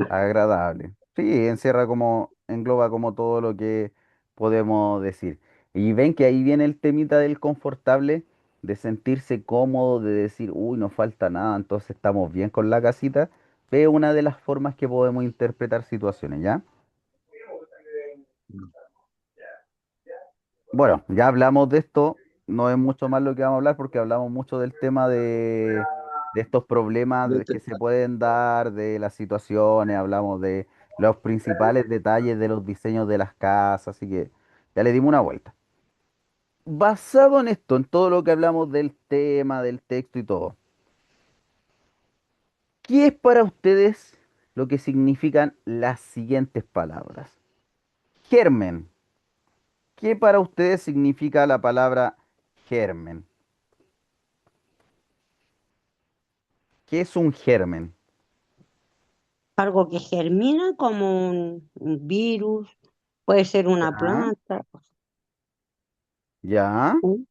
Agradable. Sí, encierra como, engloba como todo lo que podemos decir. Y ven que ahí viene el temita del confortable, de sentirse cómodo, de decir, uy, no falta nada, entonces estamos bien con la casita. Es una de las formas que podemos interpretar situaciones, ¿ya? Bueno, ya hablamos de esto, no es mucho más lo que vamos a hablar porque hablamos mucho del tema de estos problemas que se pueden dar, de las situaciones, hablamos de los principales detalles de los diseños de las casas, así que ya le dimos una vuelta. Basado en esto, en todo lo que hablamos del tema, del texto y todo, ¿qué es para ustedes lo que significan las siguientes palabras? Germen. ¿Qué para ustedes significa la palabra germen? ¿Qué es un germen? Algo que germina como un virus, puede ser una Ya, planta. ya, ¿Sí?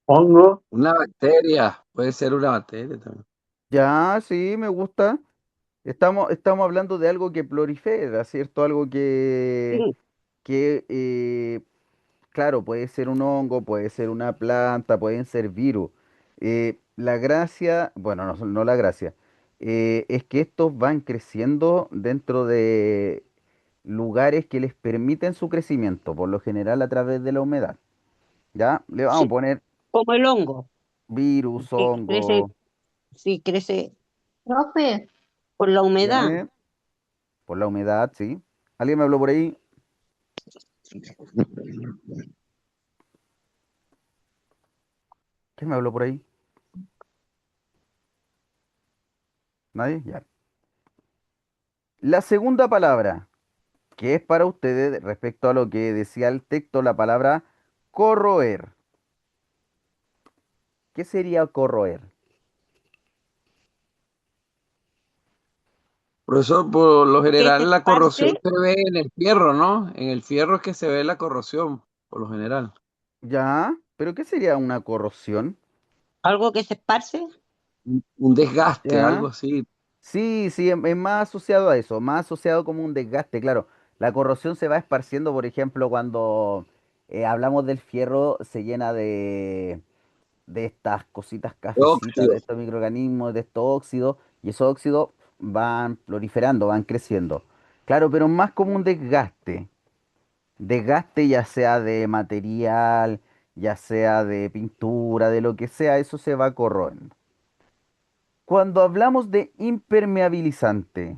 Hongo, Una bacteria, puede ser una bacteria también. ya, sí, me gusta. Estamos hablando de algo que prolifera, ¿cierto? Algo Sí. que claro, puede ser un hongo, puede ser una planta, pueden ser virus. La gracia, bueno, no, no la gracia, es que estos van creciendo dentro de lugares que les permiten su crecimiento, por lo general a través de la humedad. ¿Ya? Le vamos a Sí, poner como el hongo, virus, que crece, hongo, sí, crece Profe, por la humedad. dígame, por la humedad, sí. ¿Alguien me habló por ahí? ¿Quién me habló por ahí? ¿Nadie? Ya. La segunda palabra, que es para ustedes respecto a lo que decía el texto, la palabra corroer. ¿Qué sería corroer? Profesor, por lo Que se general la corrosión esparce, se ve en el fierro, ¿no? En el fierro es que se ve la corrosión, por lo general. Ya, pero ¿qué sería una corrosión? algo que se esparce. Un desgaste, algo Ya. así. Sí, sí, es más asociado a eso, más asociado como un desgaste, claro. La corrosión se va esparciendo, por ejemplo, cuando hablamos del fierro, se llena de estas cositas cafecitas, Óxido. de estos microorganismos, de estos óxidos, y esos óxidos van proliferando, van creciendo. Claro, pero más como un desgaste. Desgaste ya sea de material, ya sea de pintura, de lo que sea, eso se va corroendo. Cuando hablamos de impermeabilizante,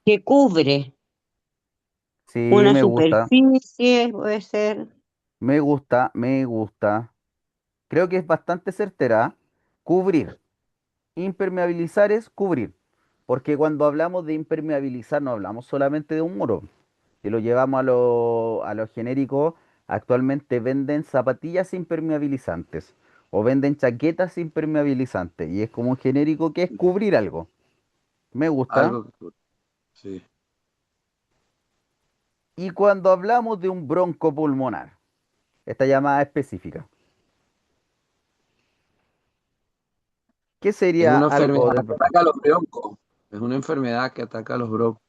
Que cubre sí, una me gusta, superficie, puede ser. me gusta, me gusta. Creo que es bastante certera. Cubrir. Impermeabilizar es cubrir. Porque cuando hablamos de impermeabilizar no hablamos solamente de un muro. Si lo llevamos a lo genérico, actualmente venden zapatillas impermeabilizantes o venden chaquetas impermeabilizantes. Y es como un genérico que es cubrir algo. Me gusta. Algo que sí. Y cuando hablamos de un bronco pulmonar, esta llamada específica, ¿qué Es sería una algo enfermedad del que ataca a los broncos. Es una enfermedad que ataca a los broncos.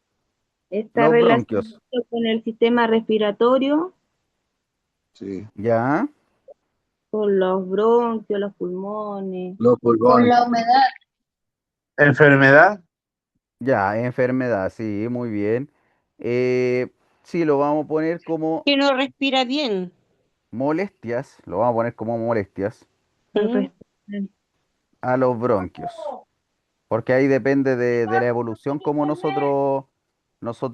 Está los relacionado bronquios? con el sistema respiratorio, Sí. ¿Ya? con los bronquios, los pulmones. Los por pulmones. la humedad. enfermedad, Ya, enfermedad, sí, muy bien. Sí, lo vamos a poner como Que no respira bien. molestias, lo vamos a poner como molestias El ¿Mm? respirar. a los bronquios, porque ahí depende de la evolución como nosotros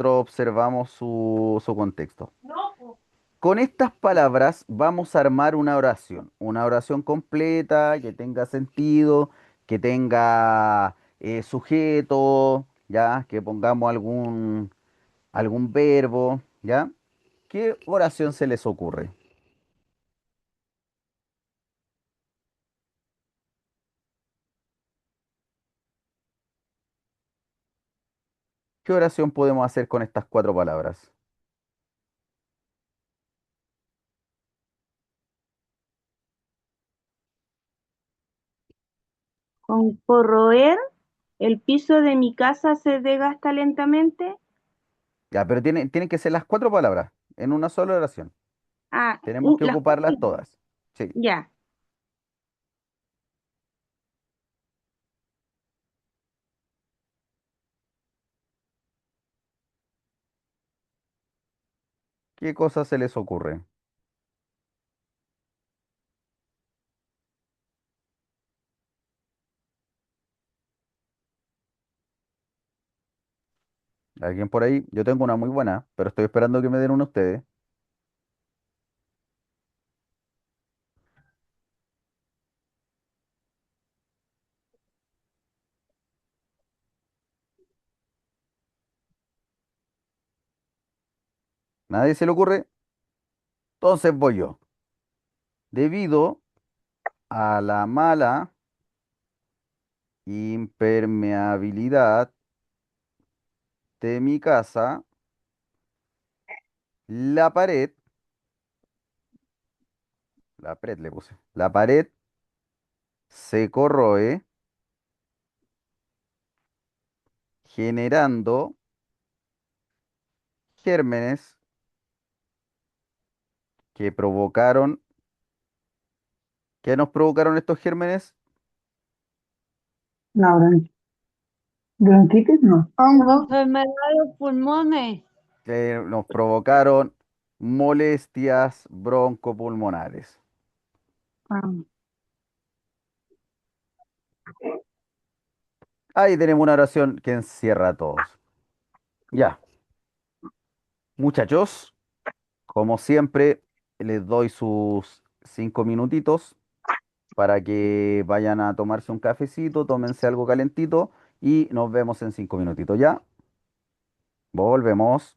observamos su contexto. Con estas palabras vamos a armar una oración completa, que tenga sentido, que tenga sujeto, ya, que pongamos algún verbo, ¿ya? ¿Qué oración se les ocurre? ¿Qué oración podemos hacer con estas cuatro palabras? Con corroer, el piso de mi casa se desgasta lentamente. Ya, pero tienen que ser las cuatro palabras en una sola oración. Ah, Tenemos que las cuatro. ocuparlas todas. Sí. Ya. ¿Qué cosa se les ocurre? ¿Alguien por ahí? Yo tengo una muy buena, pero estoy esperando que me den una ustedes. ¿Nadie se le ocurre? Entonces voy yo. Debido a la mala impermeabilidad de mi casa, la pared, la pared le puse, la pared se corroe generando gérmenes que provocaron, ¿qué nos provocaron estos gérmenes? No, bronquitis no. Enfermedad de los pulmones. Que nos provocaron molestias broncopulmonares. Ah, Ahí tenemos una oración que encierra a todos. Ya, muchachos, como siempre, les doy sus 5 minutitos para que vayan a tomarse un cafecito, tómense algo calentito y nos vemos en 5 minutitos. Ya, volvemos.